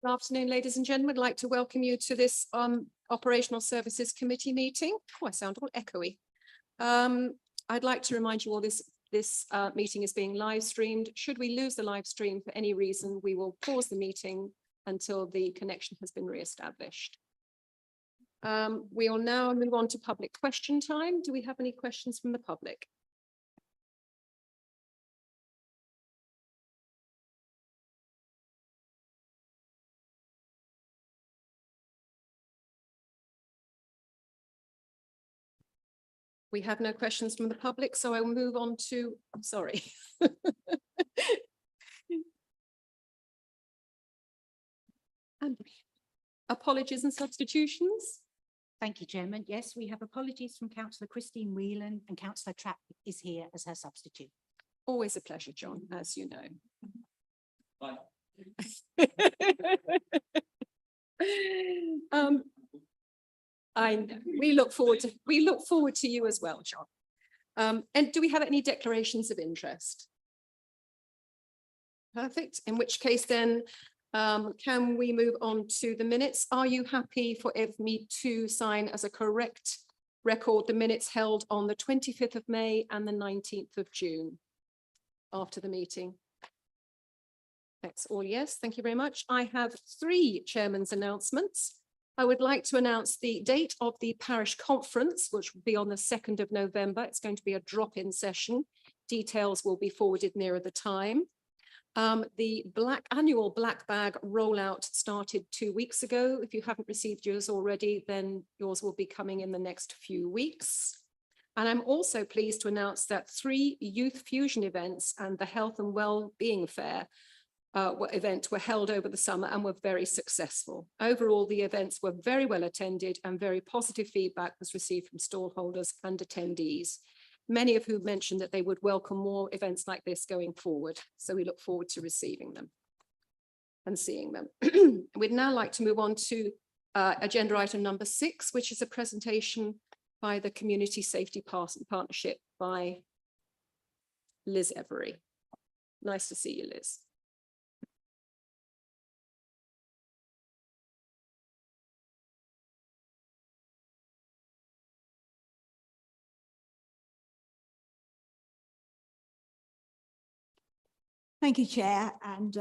Good afternoon, ladies and gentlemen. I'd like to welcome you to this Operational Services Committee meeting. Oh, I sound all echoey. I'd like to remind you all this meeting is being live streamed. Should we lose the live stream for any reason, we will pause the meeting until the connection has been re-established. We will now move on to public question time. Do we have any questions from the public? We have no questions from the public, so I will move on to, sorry. And apologies and substitutions. Thank you, Chairman. Yes, we have apologies from Councillor Christine Whelan, and Councillor Trapp is here as her substitute. Always a pleasure, John, as you know. Bye. We look forward to you as well, John. And do we have any declarations of interest? Perfect. In which case then, can we move on to the minutes? Are you happy for me to sign as a correct record the minutes held on the 25th of May and the 19th of June after the meeting? That's all yes. Thank you very much. I have 3 chairman's announcements. I would like to announce the date of the parish conference, which will be on the 2nd of November. It's going to be a drop-in session. Details will be forwarded nearer the time. The annual black bag rollout started 2 weeks ago. If you haven't received yours already, then yours will be coming in the next few weeks. And I'm also pleased to announce that 3 youth fusion events and the health and well-being fair event were held over the summer and were very successful. Overall, the events were very well attended and very positive feedback was received from stallholders and attendees, many of whom mentioned that they would welcome more events like this going forward. So we look forward to receiving them and seeing them. We'd now like to move on to agenda item number 6, which is a presentation by the Community Safety Partnership by Liz Every. Nice to see you, Liz. Thank you, Chair, and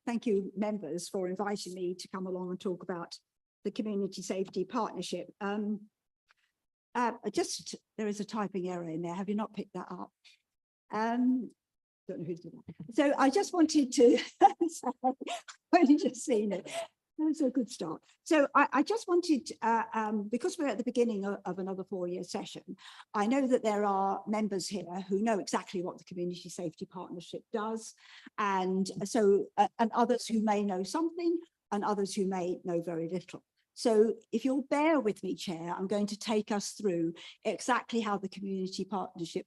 thank you, members, for inviting me to come along and talk about the Community Safety Partnership. There is a typing error in there. Have you not picked that up? Don't know who's doing that. So I just wanted to, I've only just seen it. That's a good start. So I just wanted, because we're at the beginning of another 4-year session, I know that there are members here who know exactly what the Community Safety Partnership does, and so and others who may know something, and others who may know very little. So if you'll bear with me, Chair, I'm going to take us through exactly how the Community Partnership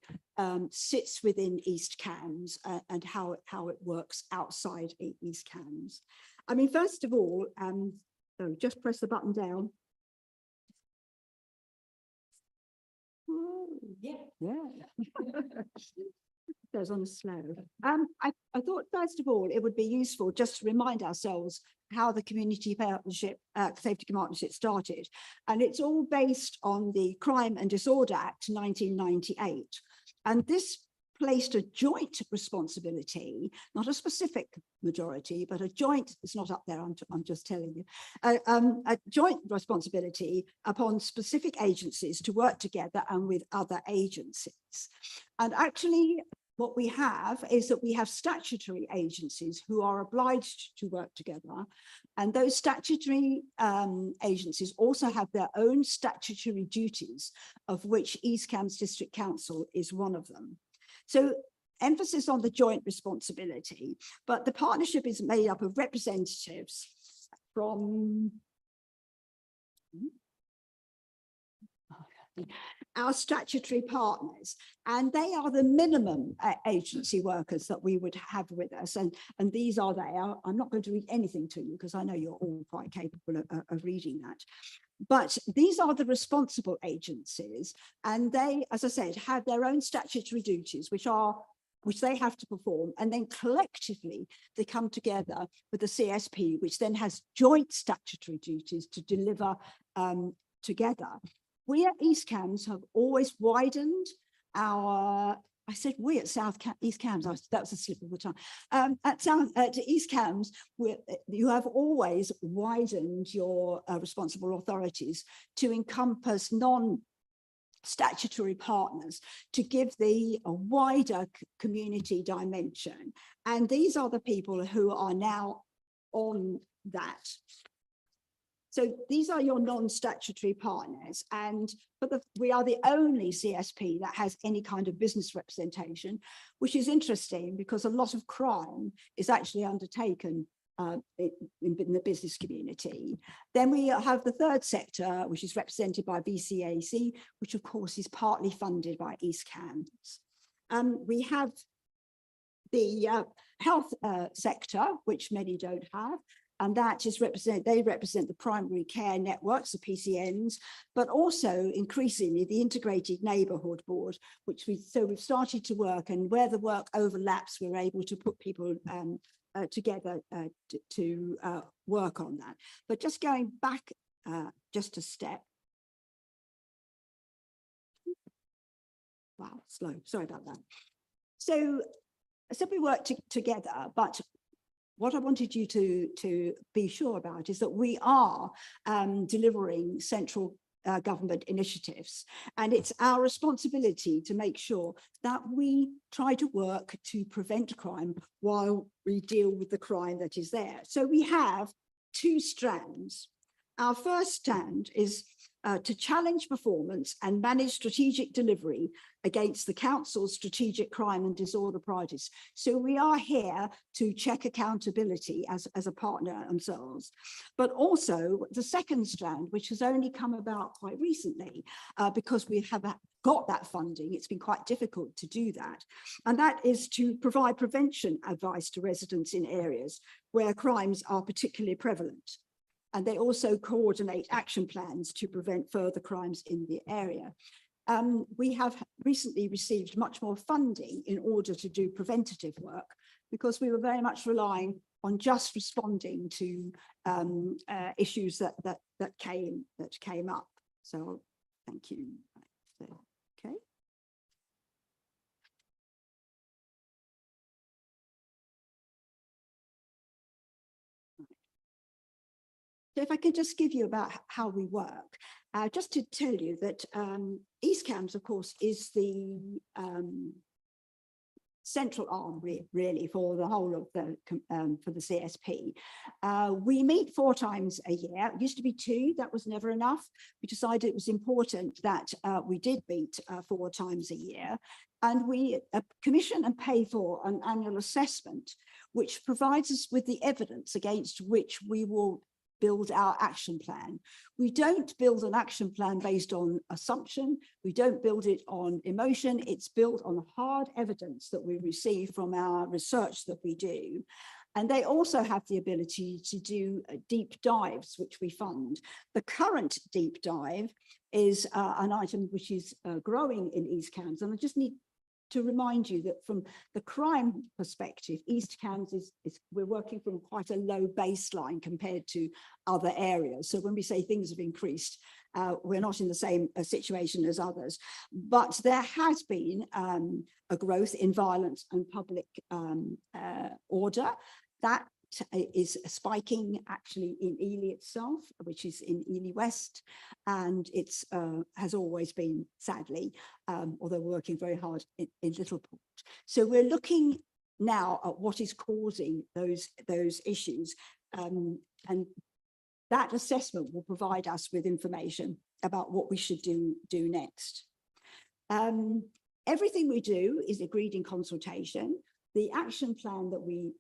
sits within East Cambs and how it works outside East Cambs. I mean, first of all, just press the button down. Oh, yeah. Goes on slow. I thought, first of all, it would be useful just to remind ourselves how the Community Partnership, Safety Partnership started. And it's all based on the Crime and Disorder Act 1998. And this placed a joint responsibility, not a specific majority, but a joint, it's not up there, I'm just telling you, a joint responsibility upon specific agencies to work together and with other agencies. And actually, what we have is that we have statutory agencies who are obliged to work together. And those statutory agencies also have their own statutory duties, of which East Cambs District Council is one of them. So emphasis on the joint responsibility, but the partnership is made up of representatives from our statutory partners, and they are the minimum agency workers that we would have with us, and these are they. I'm not going to read anything to you because I know you're all quite capable of reading that. But these are the responsible agencies, and they, as I said, have their own statutory duties, which are which they have to perform, and then collectively they come together with the CSP, which then has joint statutory duties to deliver together. We at East Cambs have always widened our, I said we at East Cambs, that was a slip of the tongue. At East Cambs, you have always widened your responsible authorities to encompass non-statutory partners, to give a wider community dimension. And these are the people who are now on that. So these are your non-statutory partners, and we are the only CSP that has any kind of business representation, which is interesting because a lot of crime is actually undertaken in the business community. Then we have the third sector, which is represented by VCAC, which of course is partly funded by East Cambs. We have the health sector, which many don't have. And that is they represent the primary care networks, the PCNs, but also increasingly the integrated neighbourhood board, which we've started to work, and where the work overlaps, we're able to put people together to work on that. But just going back just a step. Wow, slow, sorry about that. So we work together, but what I wanted you to be sure about is that we are delivering central government initiatives, and it's our responsibility to make sure that we try to work to prevent crime while we deal with the crime that is there. So we have two strands. Our first strand is to challenge performance and manage strategic delivery against the council's strategic crime and disorder priorities. So we are here to check accountability as a partner themselves. But also the second strand, which has only come about quite recently, because we have got that funding, it's been quite difficult to do that. And that is to provide prevention advice to residents in areas where crimes are particularly prevalent. And they also coordinate action plans to prevent further crimes in the area. We have recently received much more funding in order to do preventative work, because we were very much relying on just responding to issues that came up. So thank you. Okay. So if I could just give you about how we work, just to tell you that East Cambs, of course, is the central arm really for the whole of the for the CSP. We meet 4 times a year. It used to be 2, that was never enough. We decided it was important that we did meet 4 times a year, and we commission and pay for an annual assessment, which provides us with the evidence against which we will build our action plan. We don't build an action plan based on assumption. We don't build it on emotion. It's built on hard evidence that we receive from our research that we do. And they also have the ability to do deep dives, which we fund. The current deep dive is an item which is growing in East Cambs. And I just need to remind you that from the crime perspective, East Cambs we're working from quite a low baseline compared to other areas. So when we say things have increased, we're not in the same situation as others. But there has been a growth in violence and public order. That is spiking actually in Ely itself, which is in Ely West, and it's has always been, sadly, although we're working very hard in Littleport. So we're looking now at what is causing those issues, and that assessment will provide us with information about what we should do next. Everything we do is agreed in consultation. The action plan that we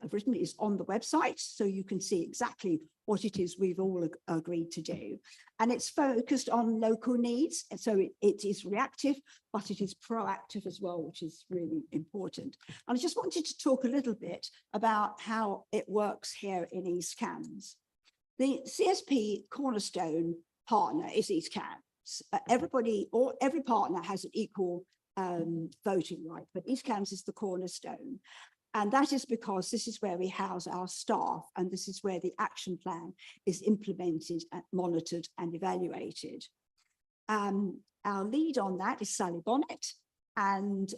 have written is on the website, so you can see exactly what it is we've all agreed to do. And it's focused on local needs, and so it is reactive, but it is proactive as well, which is really important. And I just wanted to talk a little bit about how it works here in East Cambs. The CSP cornerstone partner is East Cambs. Every partner has an equal voting right, but East Cambs is the cornerstone. And that is because this is where we house our staff, and this is where the action plan is implemented, monitored and evaluated. Our lead on that is Sally Bonnet, and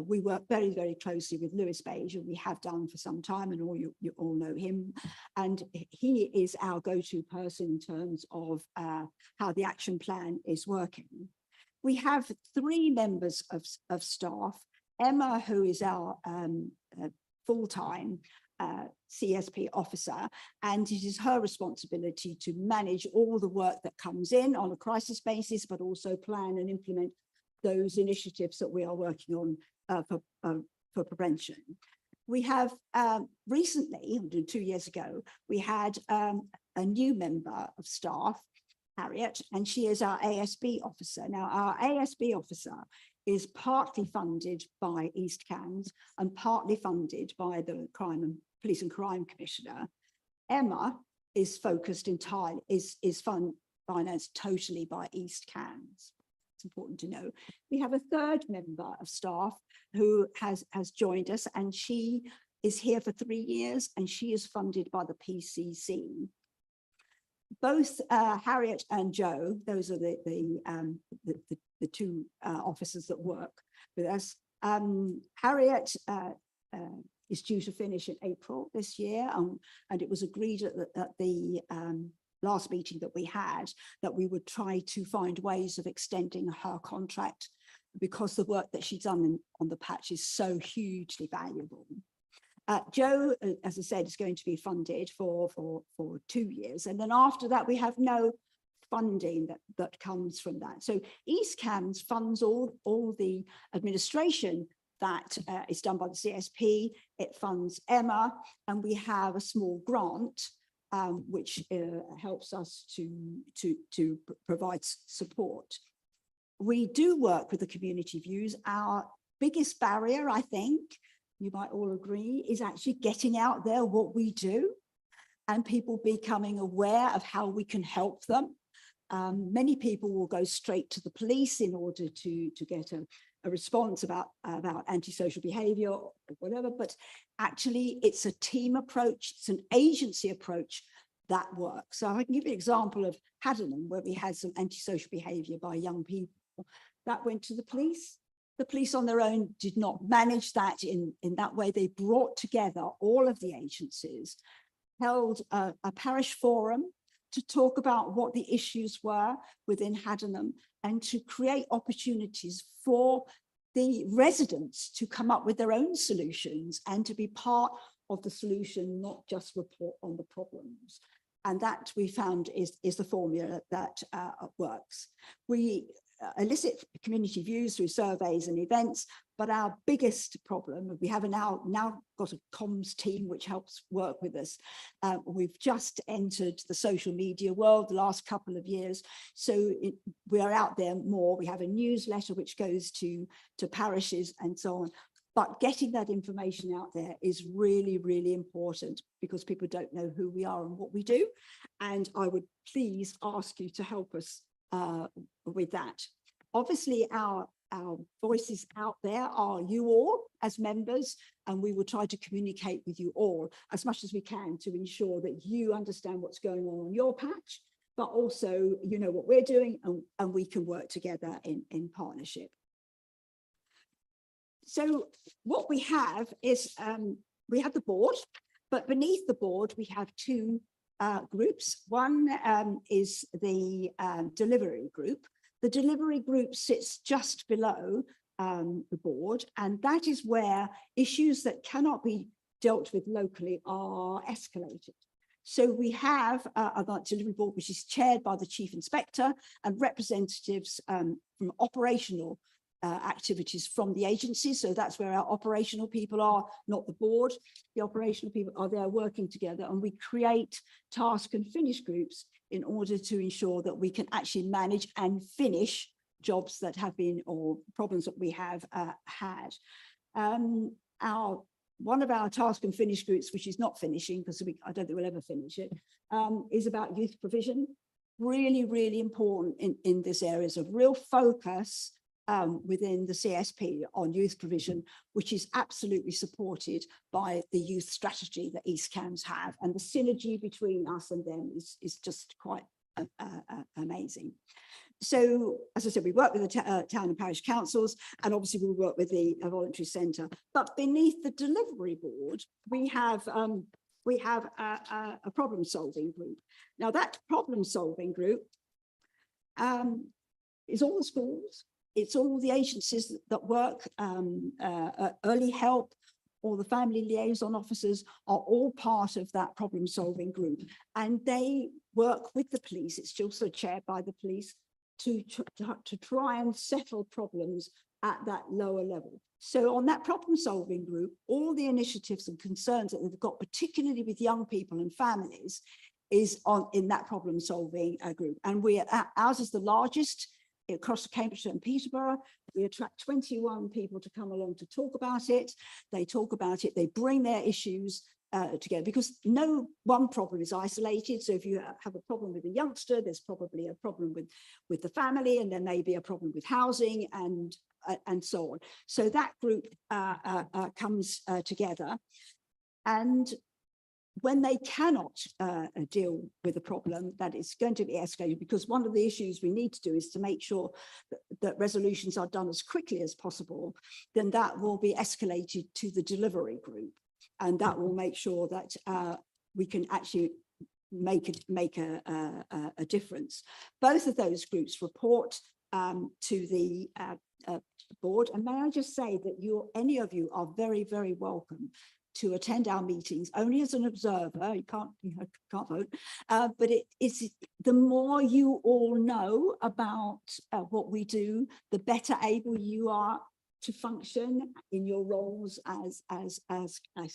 we work very, very closely with Lewis Beige, and we have done for some time, and you all know him. And he is our go-to person in terms of how the action plan is working. We have 3 members of staff. Emma, who is our full-time CSP officer, and it is her responsibility to manage all the work that comes in on a crisis basis, but also plan and implement those initiatives that we are working on for prevention. We have recently, 2 years ago, we had a new member of staff, Harriet, and she is our ASB officer. Now, our ASB officer is partly funded by East Cambs and partly funded by the Police and Crime Commissioner. Emma is focused entirely, is financed totally by East Cambs. It's important to know. We have a 3rd member of staff who has joined us, and she is here for 3 years, and she is funded by the PCC. Both Harriet and Joe, those are the 2 officers that work with us. Harriet is due to finish in April this year, and it was agreed at the last meeting that we had that we would try to find ways of extending her contract, because the work that she's done on the patch is so hugely valuable. Joe, as I said, is going to be funded for 2 years, and then after that we have no funding that comes from that. So East Cambs funds all the administration that is done by the CSP. It funds Emma, and we have a small grant which helps us to provide support. We do work with the community views. Our biggest barrier, I think, you might all agree, is actually getting out there what we do and people becoming aware of how we can help them. Many people will go straight to the police in order to get a response about antisocial behavior or whatever, but actually it's a team approach, it's an agency approach that works. So I can give you an example of Haddenham, where we had some antisocial behavior by young people. That went to the police. The police on their own did not manage that in that way. They brought together all of the agencies, held a parish forum to talk about what the issues were within Haddenham, and to create opportunities for the residents to come up with their own solutions and to be part of the solution, not just report on the problems. And that we found is the formula that works. We elicit community views through surveys and events, but our biggest problem, we have now got a comms team which helps work with us. We've just entered the social media world the last couple of years, so we are out there more. We have a newsletter which goes to parishes and so on. But getting that information out there is really, really important, because people don't know who we are and what we do. And I would please ask you to help us with that. Obviously, our voices out there are you all as members, and we will try to communicate with you all as much as we can to ensure that you understand what's going on your patch, but also you know what we're doing, and we can work together in partnership. So what we have is we have the board, but beneath the board we have 2 groups. One is the delivery group. The delivery group sits just below the board, and that is where issues that cannot be dealt with locally are escalated. So we have a delivery board which is chaired by the Chief Inspector and representatives from operational activities from the agency. So that's where our operational people are, not the board. The operational people are there working together, and we create task and finish groups in order to ensure that we can actually manage and finish jobs that have been, or problems that we have had. One of our task and finish groups, which is not finishing, because I don't think we'll ever finish it, is about youth provision. Really, really important in this areas of real focus within the CSP on youth provision, which is absolutely supported by the youth strategy that East Cambs have. And the synergy between us and them is just quite amazing. So, as I said, we work with the town and parish councils, and obviously we work with the voluntary centre. But beneath the delivery board, we have a problem-solving group. Now, that problem-solving group is all the schools, it's all the agencies that work, early help, all the family liaison officers are all part of that problem-solving group, and they work with the police. It's also chaired by the police to try and settle problems at that lower level. So on that problem-solving group, all the initiatives and concerns that they've got, particularly with young people and families, is in that problem-solving group. And ours is the largest across Cambridgeshire and Peterborough. We attract 21 people to come along to talk about it. They talk about it, they bring their issues together, because no one problem is isolated. So if you have a problem with a youngster, there's probably a problem with the family, and there may be a problem with housing and so on. So that group comes together, and when they cannot deal with a problem that is going to be escalated, because one of the issues we need to do is to make sure that resolutions are done as quickly as possible, then that will be escalated to the delivery group. And that will make sure that we can actually make a difference. Both of those groups report to the board. And may I just say that any of you are very, very welcome to attend our meetings, only as an observer. You can't vote, but it is, the more you all know about what we do, the better able you are to function in your roles as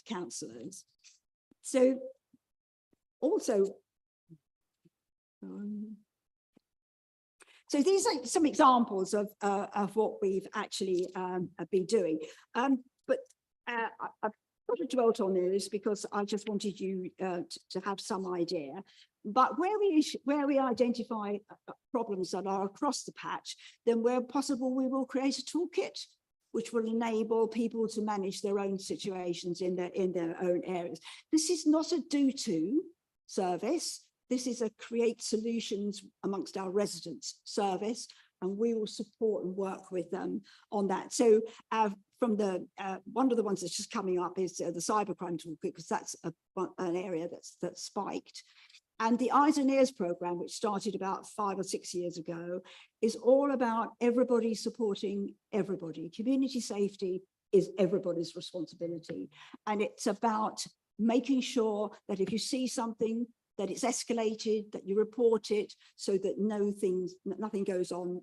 councillors. So also, so these are some examples of what we've actually been doing. But I've not dwelt on this because I just wanted you to have some idea. But where we identify problems that are across the patch, then where possible, we will create a toolkit which will enable people to manage their own situations in their own areas. This is not a do-to service. This is a create solutions amongst our residents service, and we will support and work with them on that. So from the one of the ones that's just coming up is the cybercrime toolkit, because that's an area that's spiked. And the Eyes and Ears programme, which started about 5 or 6 years ago, is all about everybody supporting everybody. Community safety is everybody's responsibility. And it's about making sure that if you see something, that it's escalated, that you report it, so that nothing goes on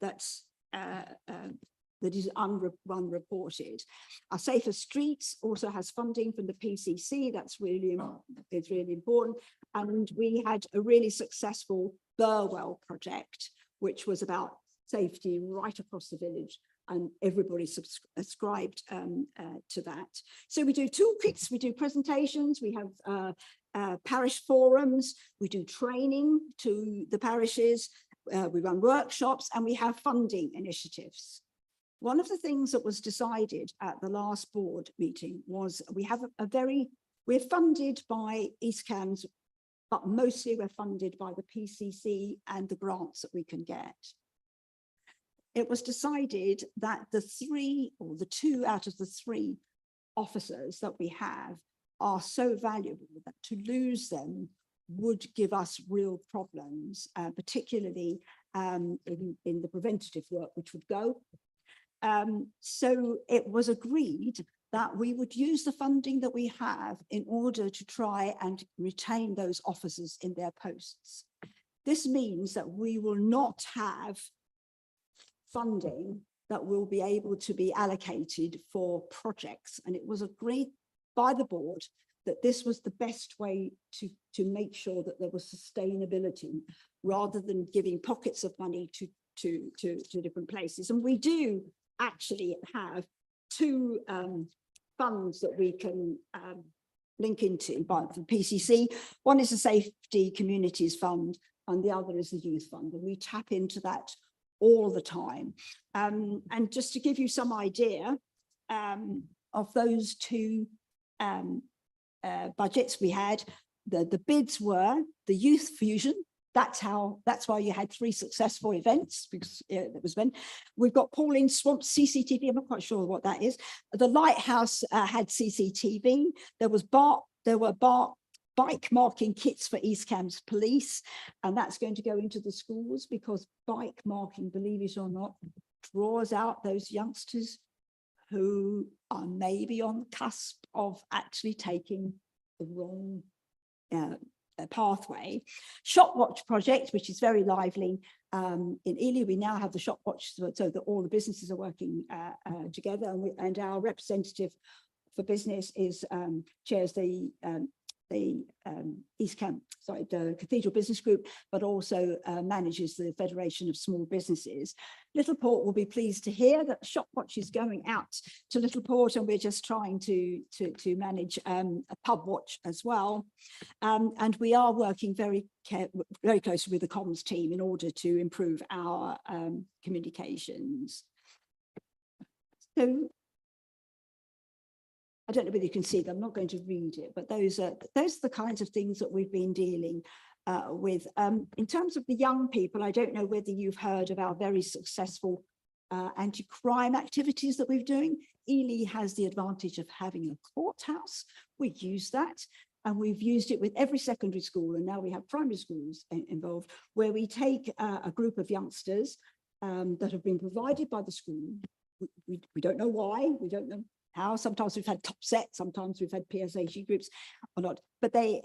that is unreported. Our Safer Streets also has funding from the PCC. That's really important. And we had a really successful Burwell project, which was about safety right across the village, and everybody subscribed to that. So we do toolkits, we do presentations, we have parish forums, we do training to the parishes, we run workshops, and we have funding initiatives. One of the things that was decided at the last board meeting was we're funded by East Cambs, but mostly we're funded by the PCC and the grants that we can get. It was decided that the two out of the three officers that we have are so valuable that to lose them would give us real problems, particularly in the preventative work, which would go. So it was agreed that we would use the funding that we have in order to try and retain those officers in their posts. This means that we will not have funding that will be able to be allocated for projects. And it was agreed by the board that this was the best way to make sure that there was sustainability, rather than giving pockets of money to different places. And we do actually have two funds that we can link into by the PCC. One is the Safety Communities Fund, and the other is the Youth Fund. And we tap into that all the time. And just to give you some idea of those two budgets we had, the bids were the Youth Fusion. That's why you had 3 successful events, because that was when we've got Pauline Swamp's CCTV. I'm not quite sure what that is. The Lighthouse had CCTV. There were bike marking kits for East Cambs Police, and that's going to go into the schools, because bike marking, believe it or not, draws out those youngsters who are maybe on the cusp of actually taking the wrong pathway. Shop Watch project, which is very lively. In Ely, we now have the Shop Watch, so that all the businesses are working together, and our representative for business is chairs the the Cathedral Business Group, but also manages the Federation of Small Businesses. Littleport will be pleased to hear that Shop Watch is going out to Littleport, and we're just trying to manage a pub watch as well. And we are working very closely with the comms team in order to improve our communications. So I don't know whether you can see them. I'm not going to read it, but those are the kinds of things that we've been dealing with. In terms of the young people, I don't know whether you've heard of our very successful anti-crime activities that we're doing. Ely has the advantage of having a courthouse. We use that, and we've used it with every secondary school, and now we have primary schools involved, where we take a group of youngsters that have been provided by the school. We don't know why, we don't know how. Sometimes we've had top set, sometimes we've had PSHE groups or not, but they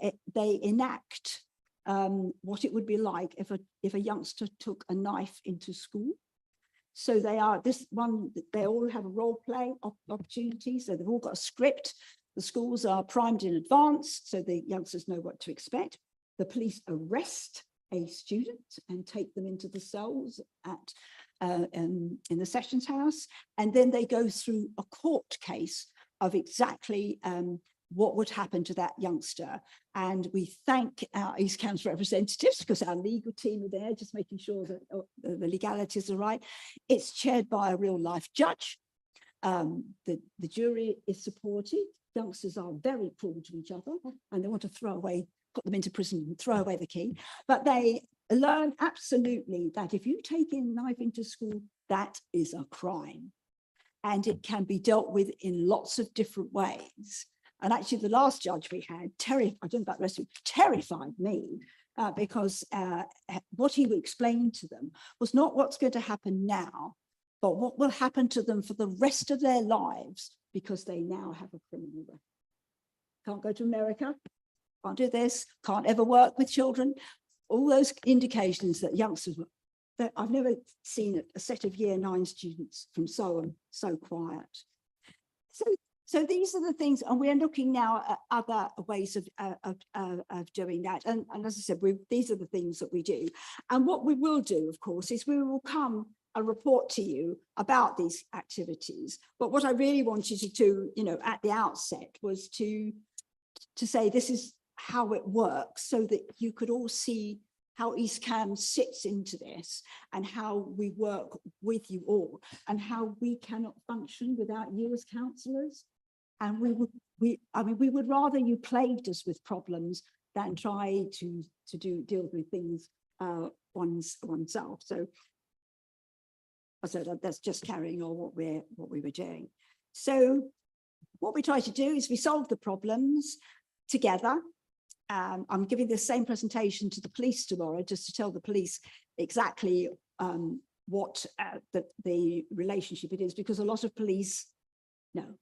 enact what it would be like if a youngster took a knife into school. So they all have a role play opportunity, so they've all got a script. The schools are primed in advance, so the youngsters know what to expect. The police arrest a student and take them into the cells in the sessions house, and then they go through a court case of exactly what would happen to that youngster. And we thank our East Cambs representatives, because our legal team are there, just making sure that the legalities are right. It's chaired by a real life judge. The jury is supportive. Youngsters are very cruel to each other, and they want to put them into prison and throw away the key. But they learn absolutely that if you take a knife into school, that is a crime. And it can be dealt with in lots of different ways. And actually, the last judge we had, I don't know about the rest of you, terrified me, because what he would explain to them was not what's going to happen now, but what will happen to them for the rest of their lives, because they now have a criminal record. Can't go to America, can't do this, can't ever work with children. All those indications that youngsters were, that I've never seen a set of year 9 students from so quiet. So these are the things, and we're looking now at other ways of doing that. And as I said, these are the things that we do. And what we will do, of course, is we will come and report to you about these activities. But what I really wanted to do, at the outset, was to say this is how it works, so that you could all see how East Cambs sits into this, and how we work with you all, and how we cannot function without you as councillors. And we would rather you plagued us with problems than try to deal with things oneself. So that's just carrying on what we were doing. So what we try to do is we solve the problems together. I'm giving the same presentation to the police tomorrow, just to tell the police exactly what the relationship it is, because a lot of police know.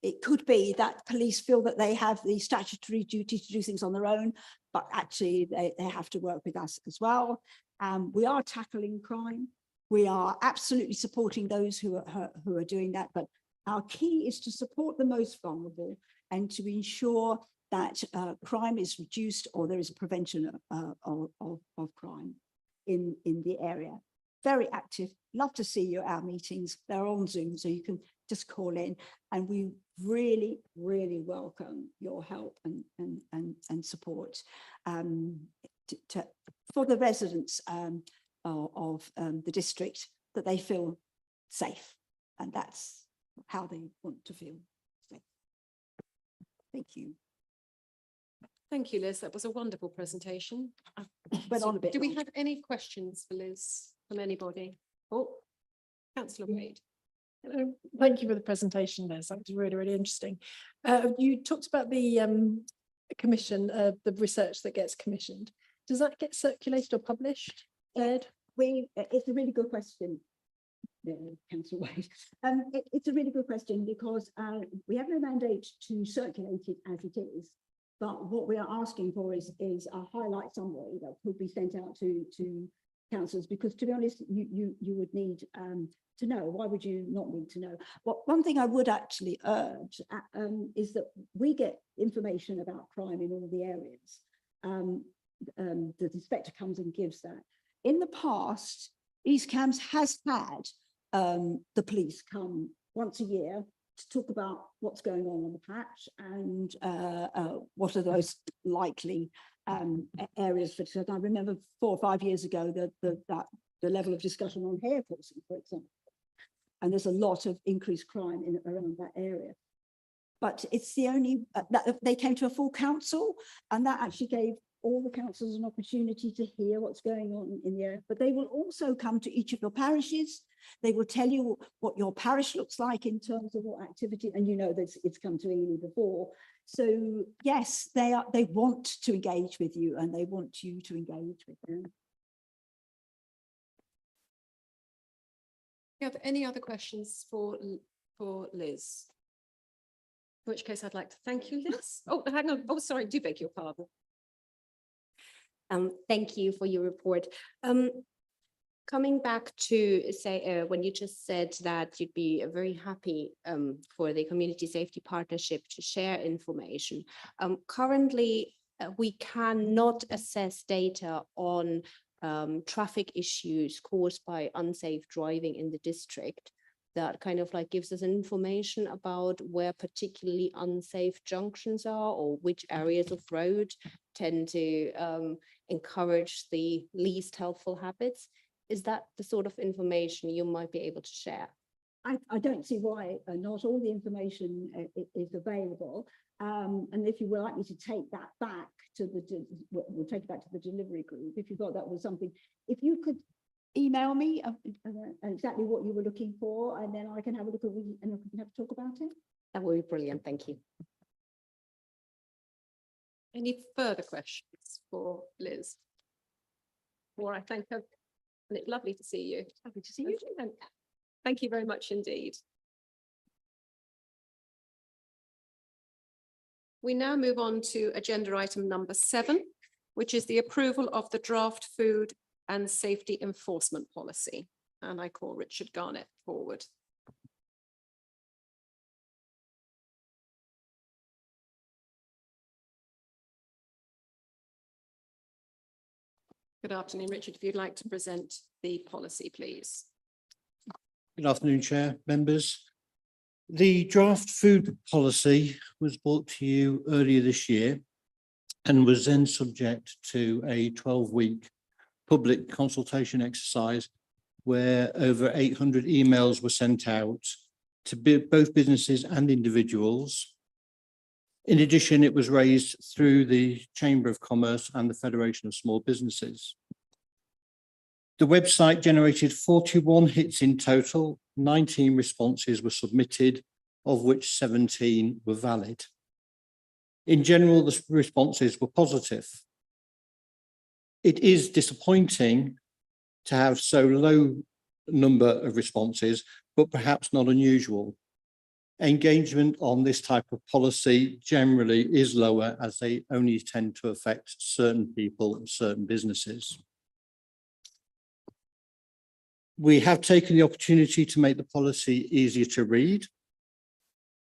It could be that police feel that they have the statutory duty to do things on their own, but actually they have to work with us as well. We are tackling crime. We are absolutely supporting those who are doing that, but our key is to support the most vulnerable and to ensure that crime is reduced, or there is a prevention of crime in the area. Very active. Love to see you at our meetings. They're on Zoom, so you can just call in, and we really, really welcome your help and support for the residents the district that they feel safe, and that's how they want to feel safe. Thank you. Thank you, Liz. That was a wonderful presentation. Went on a bit Do we long. have any questions for Liz from anybody? Oh, councillor Wade. Hello, thank you for the presentation, Liz. That was really, really interesting. You talked about the commission, the research that gets commissioned. Does that get circulated or published? Ed? It's a really good question. Councillor Wade. It's a really good question because we have no mandate to circulate it as it is. But what we are asking for is a highlight summary that could be sent out to councillors, because to be honest, you would need to know. Why would you not need to know? Well, one thing I would actually urge is that we get information about crime in all the areas. The inspector comes and gives that. In the past, East Cambs has had the police come once a year to talk about what's going on the patch and what are those likely areas for. I remember 4 or 5 years ago the level of discussion on hair forcing, for example, and there's a lot of increased crime around that area. But it's the only that they came to a full council, and that actually gave all the councils an opportunity to hear what's going on in the area. But they will also come to each of your parishes. They will tell you what your parish looks like in terms of what activity, and you know that it's come to Ely before. So yes, they want to engage with you, and they want you to engage with them. Do you have any other questions for Liz? In which case I'd like to thank you, Liz. Oh, hang on. Oh, sorry, do beg your pardon. Thank you for your report. Coming back to say, when you just said that you'd be very happy for the community safety partnership to share information. Currently, we cannot assess data on traffic issues caused by unsafe driving in the district. That kind of like gives us information about where particularly unsafe junctions are, or which areas of road tend to encourage the least helpful habits. Is that the sort of information you might be able to share? I don't see why not all the information is available. And if you would like me to take that back to we'll take it back to the delivery group. If you thought that was something, if you could email me exactly what you were looking for, and then I can have a look at it and we can have a talk about it. That would be brilliant. Thank you. Any further questions for Liz? Or I thank her. And it's lovely to see you. Happy to see you. Thank you very much indeed. We now move on to agenda item number 7, which is the approval of the draft food and safety enforcement policy. And I call Richard Garnett forward. Good afternoon, Richard. If you'd like to present the policy, please. Good afternoon, Chair, members. The draft food policy was brought to you earlier this year and was then subject to a 12-week public consultation exercise where over 800 emails were sent out to both businesses and individuals. In addition, it was raised through the Chamber of Commerce and the Federation of Small Businesses. The website generated 41 hits in total, 19 responses were submitted, of which 17 were valid. In general, the responses were positive. It is disappointing to have so low number of responses, but perhaps not unusual. Engagement on this type of policy generally is lower, as they only tend to affect certain people and certain businesses. We have taken the opportunity to make the policy easier to read,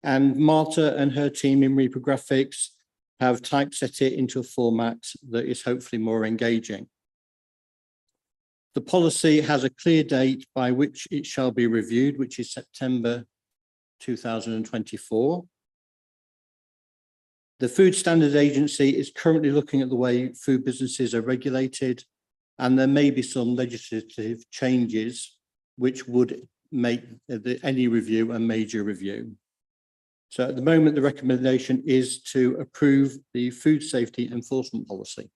and Marta and her team in Reprographics have typeset it into a format that is hopefully more engaging. The policy has a clear date by which it shall be reviewed, which is September 2024. The Food Standards Agency is currently looking at the way food businesses are regulated and there may be some legislative changes which would make any review a major review. So at the moment, the recommendation is to approve the food safety enforcement policy.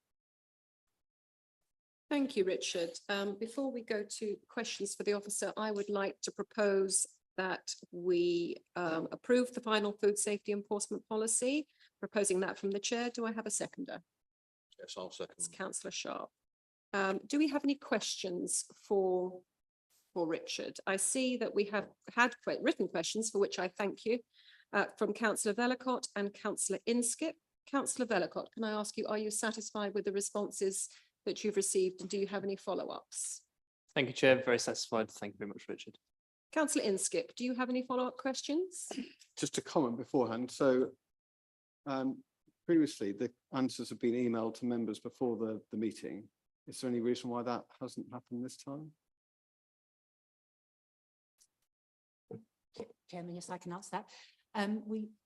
Thank you, Richard. Before we go to questions for the officer, I would like to propose that we approve the final food safety enforcement policy, proposing that from the chair. Do I have a seconder? Yes, I'll second. It's Councillor Sharp. Do we have any questions for Richard? I see that we have had written questions, for which I thank you, from Councillor Vellacott and Councillor Inskip. Councillor Vellacott, can I ask you, are you satisfied with the responses that you've received, and do you have any follow-ups? Thank you, Chair. Very satisfied. Thank you very much, Richard. Councillor Inskip, do you have any follow-up questions? Just a comment beforehand. So previously, the answers have been emailed to members before the meeting. Is there any reason why that hasn't happened this time? Chairman, yes, I can answer that.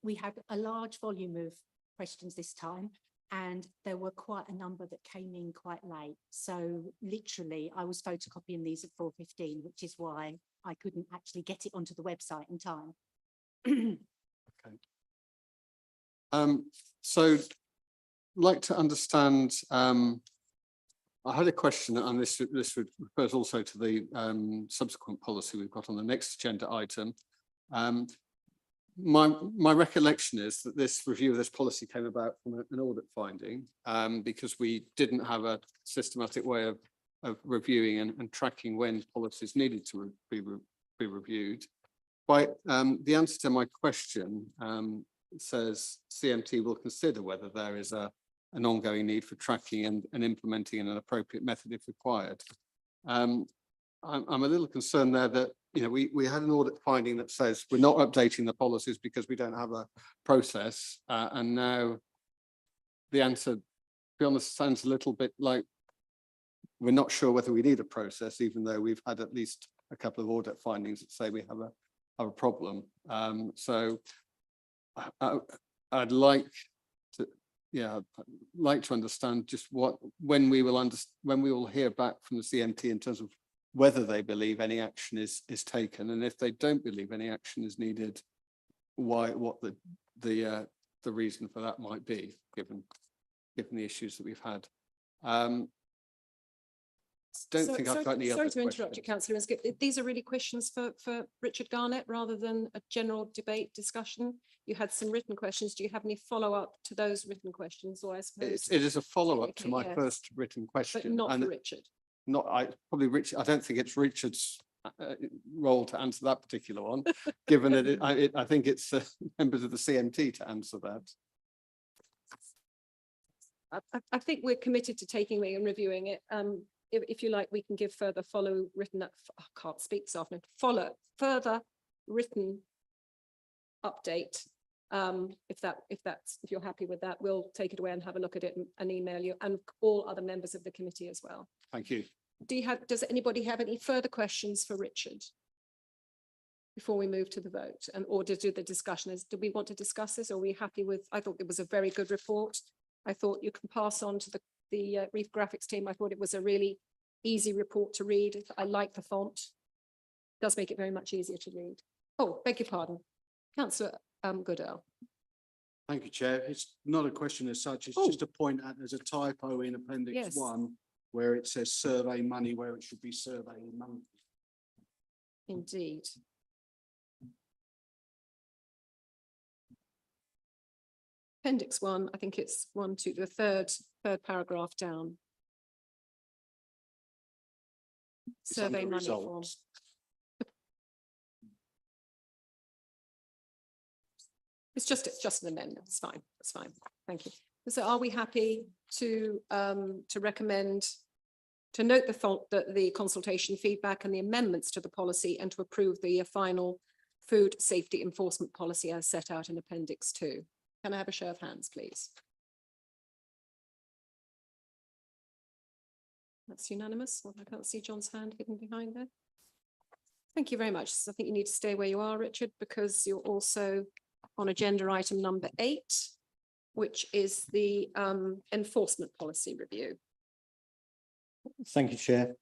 We had a large volume of questions this time, and there were quite a number that came in quite late. So literally, I was photocopying these at 4:15, which is why I couldn't actually get it onto the website in time. So like to understand, I had a question, and this refers also to the subsequent policy we've got on the next agenda item. My recollection is that this review of this policy came about from an audit finding, because we didn't have a systematic way of reviewing and tracking when policies needed to be reviewed. By the answer to my question says CMT will consider whether there is an ongoing need for tracking and implementing in an appropriate method if required. I'm a little concerned there that, you know, we had an audit finding that says we're not updating the policies because we don't have a process, and now the answer, to be honest, sounds a little bit like we're not sure whether we need a process, even though we've had at least a couple of audit findings that say we have a problem. So I'd like to, I'd like to understand just when we will hear back from the CMT in terms of whether they believe any action is taken, and if they don't believe any action is needed, what the reason for that might be, given the issues that we've had. Don't think I've got any other Sorry to interrupt you, questions. Councillor Inskip. These are really questions for Richard Garnett rather than a general debate discussion. You had some written questions. Do you have any follow-up to those written questions, or I suppose? It is a follow-up to Okay, my yes. first written question. But not and for Richard. I don't think it's Richard's role to answer that particular one, given that I think it's members of the CMT to answer that. I think we're committed to taking it and reviewing it. If you like, we can give further I can't speak this afternoon, further written update. If you're happy with that, we'll take it away and have a look at it and email you and all other members of the committee as well. Thank you. Does anybody have any further questions for Richard before we move to the vote, or to do the discussion? Do we want to discuss this, or are we happy with? I thought it was a very good report. I thought you can pass on to the Reef Graphics team. I thought it was a really easy report to read. I like the font. It does make it very much easier to read. Oh, beg your pardon, Councillor Goodell. Thank you, Chair. It's not a question as such. It's just a point out there's a typo in Appendix Yes. 1 where it says survey money where it should be survey money. Indeed. Appendix 1, I think it's 1, 2, the third paragraph down. It's under Survey money form. results. It's just an amendment. It's fine. It's fine. Thank you. So are we happy to recommend, to note the consultation feedback and the amendments to the policy, and to approve the final food safety enforcement policy as set out in Appendix 2? Can I have a show of hands, please? That's unanimous. Well, I can't see John's hand hidden behind there. Thank you very much. So I think you need to stay where you are, Richard, because you're also on agenda item number 8, which is the enforcement policy review. Thank you, Chair.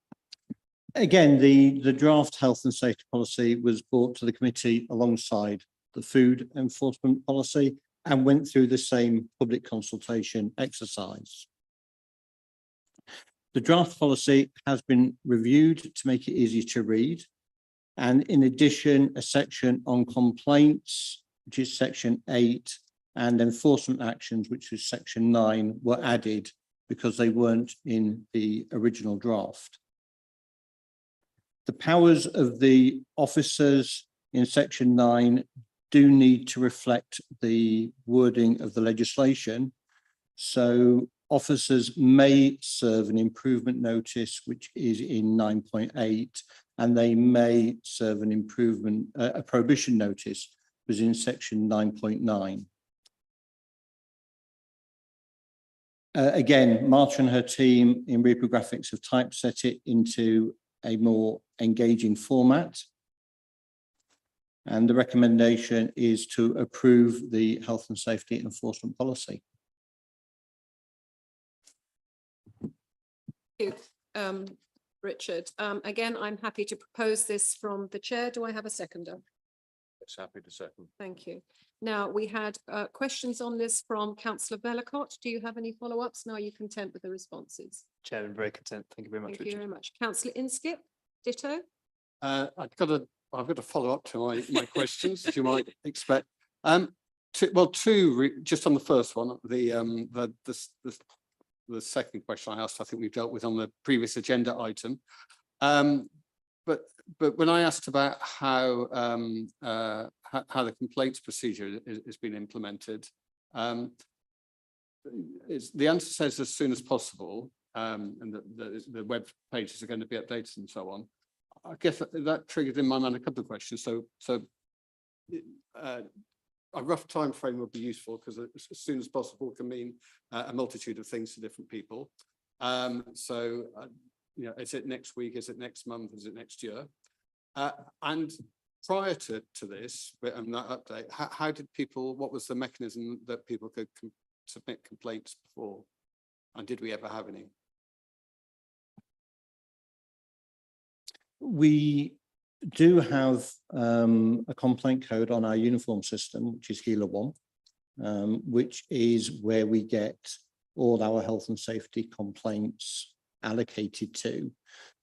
Again, the draft health and safety policy was brought to the committee alongside the food enforcement policy and went through the same public consultation exercise. The draft policy has been reviewed to make it easier to read. And in addition, a section on complaints, which is section 8, and enforcement actions, which is section 9, were added because they weren't in the original draft. The powers of the officers in section 9 do need to reflect the wording of the legislation. So officers may serve an improvement notice, which is in 9.8, and they may serve an improvement, a prohibition notice, was in section 9.9. Again, Marta and her team in reprographics have typeset it into a more engaging format. And the recommendation is to approve the health and safety enforcement policy. Thank you, Richard. Again, I'm happy to propose this from the chair. Do I have a seconder? It's happy to second. Thank you. Now, we had questions on this from Councillor Bellicott. Do you have any follow-ups? Now, are you content with the responses? Chairman, very content. Thank you very much, Thank you Richard. very much. Councillor Inskip, ditto. I've got a follow-up to my questions, as you might expect. Just on the first one, the second question I asked, I think we've dealt with on the previous agenda item. But when I asked about how the complaints procedure is being implemented, the answer says as soon as possible, and the web pages are going to be updated and so on. I guess that triggered in my mind a couple of questions. So a rough time frame would be useful, because as soon as possible can mean a multitude of things to different people. You know, is it next week? Is it next month? Is it next year? And prior to this, and that update, how did people? What was the mechanism that people could submit complaints before? And did we ever have any? We do have a complaint code on our uniform system, which is Healer 1, which is where we get all our health and safety complaints allocated to.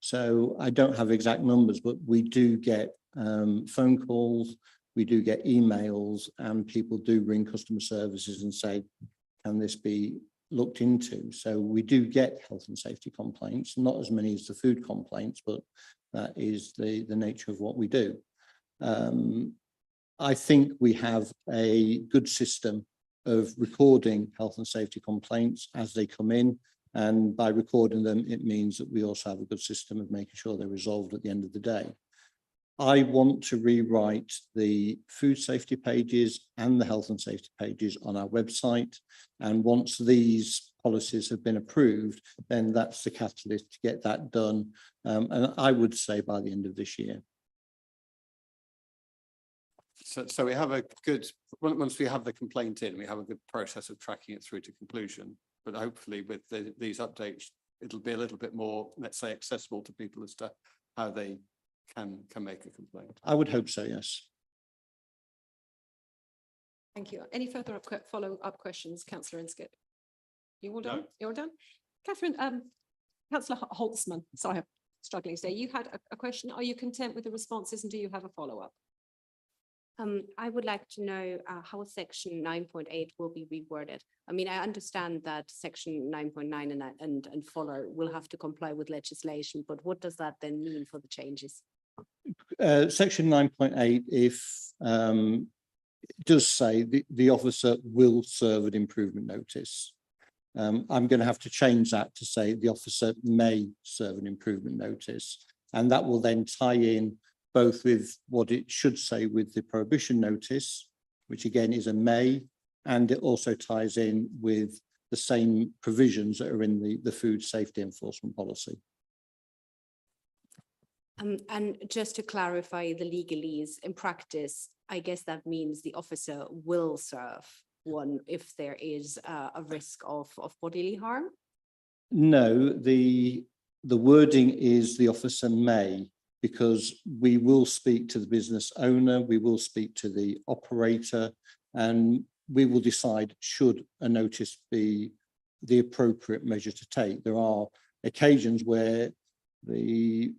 So I don't have exact numbers, but we do get phone calls, we do get emails, and people do ring customer services and say, can this be looked into? So we do get health and safety complaints, not as many as the food complaints, but that is the nature of what we do. I think we have a good system of recording health and safety complaints as they come in. And by recording them, it means that we also have a good system of making sure they're resolved at the end of the day. I want to rewrite the food safety pages and the health and safety pages on our website. And once these policies have been approved, then that's the catalyst to get that done. And I would say by the end of this year. So we have a good, once we have the complaint in, we have a good process of tracking it through to conclusion. But hopefully with these updates, it'll be a little bit more, let's say, accessible to people as to how they can make a complaint. I would hope so, yes. Thank you. Any further follow-up questions, Councillor Inskip? You all done? No. You're all done? Catherine, Councillor Holtzman, sorry, I'm struggling today. You had a question. Are you content with the responses, and do you have a follow-up? I would like to know how section 9.8 will be reworded. I mean, I understand that section 9.9 and follow will have to comply with legislation, but what does that then mean for the changes? Section 9.8 does say the officer will serve an improvement notice. I'm going to have to change that to say the officer may serve an improvement notice, and that will then tie in both with what it should say with the prohibition notice, which again is a may, and it also ties in with the same provisions that are in the food safety enforcement policy. And just to clarify the legalese, in practice, I guess that means the officer will serve one if there is a risk of bodily harm? No, the the wording is the officer may, because we will speak to the business owner, we will speak to the operator, and we will decide should a notice be the appropriate measure to take. There are occasions where the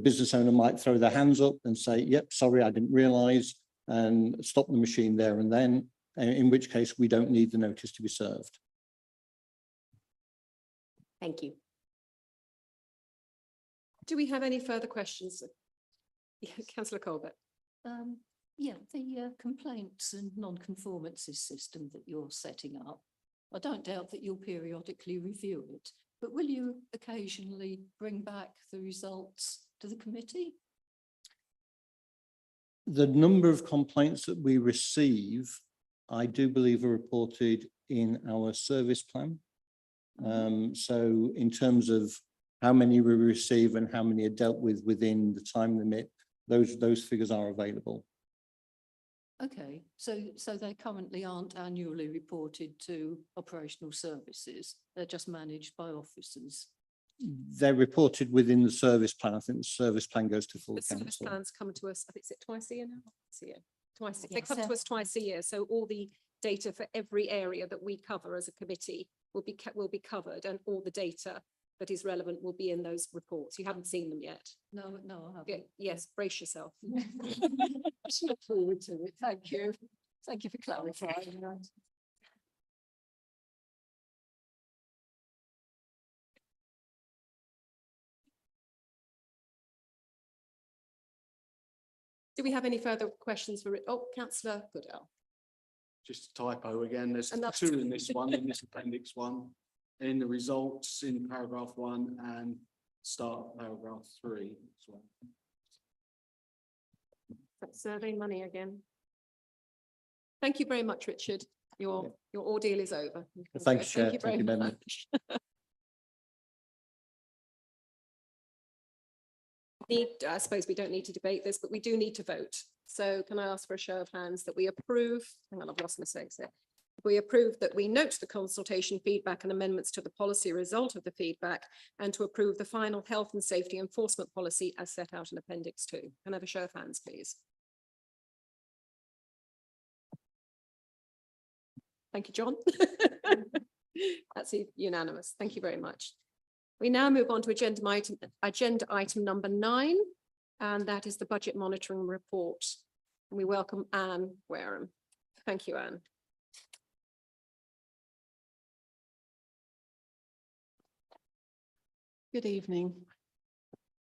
business owner might throw their hands up and say, yep, sorry, I didn't realise, and stop the machine there and then, in which case we don't need the notice to be served. Thank you. Do we have any further questions? Yeah, Councillor Colbert. Yeah, the complaints and non-conformances system that you're setting up, I don't doubt that you'll periodically review it, but will you occasionally bring back the results to the committee? The number of complaints that we receive, I do believe, are reported in our service plan. So in terms of how many we receive and how many are dealt with within the time limit, those figures are available. Okay, so they currently aren't annually reported to operational services. They're just managed by officers. They're reported within the service plan. I think the service plan goes to full The service council. plans come to us, I think it's twice a year now? Twice a year. Twice, they Yes. come to us twice a year, so all the data for every area that we cover as a committee will be covered, and all the data that is relevant will be in those reports. You haven't seen them yet. No, I Yeah, haven't. yes, brace yourself. I look forward to it. Thank you. Thank you for clarifying that. Do we have any further questions for, Councillor Goodell? Just a typo again. There's And that's- 2 in this one, in this appendix 1, in the results in paragraph 1 and start of paragraph 3 as well. That's survey money again. Thank you very much, Richard. Your ordeal is over. You can Thank go. you, Chair. Thank very you very much. I suppose we don't need to debate this, but we do need to vote. So can I ask for a show of hands that we approve? Hang on, I've lost my space here. We approve that we note the consultation feedback and amendments to the policy result of the feedback, and to approve the final health and safety enforcement policy as set out in Appendix 2. Can I have a show of hands, please? Thank you, John. That's unanimous. Thank you very much. We now move on to agenda item number 9, and that is the budget monitoring report. And we welcome Anne Wareham. Thank you, Anne. Good evening.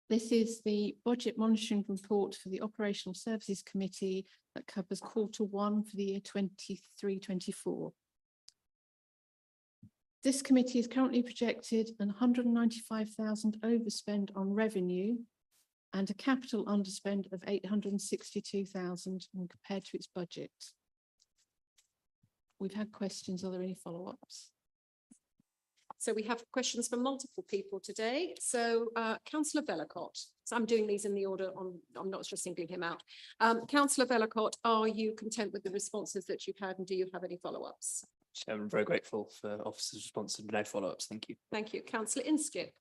This is the budget monitoring report for the Operational Services Committee that covers Q1 for the year 23-24. This committee is currently projected an 195,000 overspend on revenue and a capital underspend of 862,000 when compared to its budget. We've had questions. Are there any follow-ups? So we have questions from multiple people today. So Councillor Vellacott, so I'm doing these in the order I'm not just singling him out. Councillor Vellacott, are you content with the responses that you've had, and do you have any follow-ups? Chair, I'm very grateful for officers' response and no follow-ups. Thank you. Thank you. Councillor Inskip,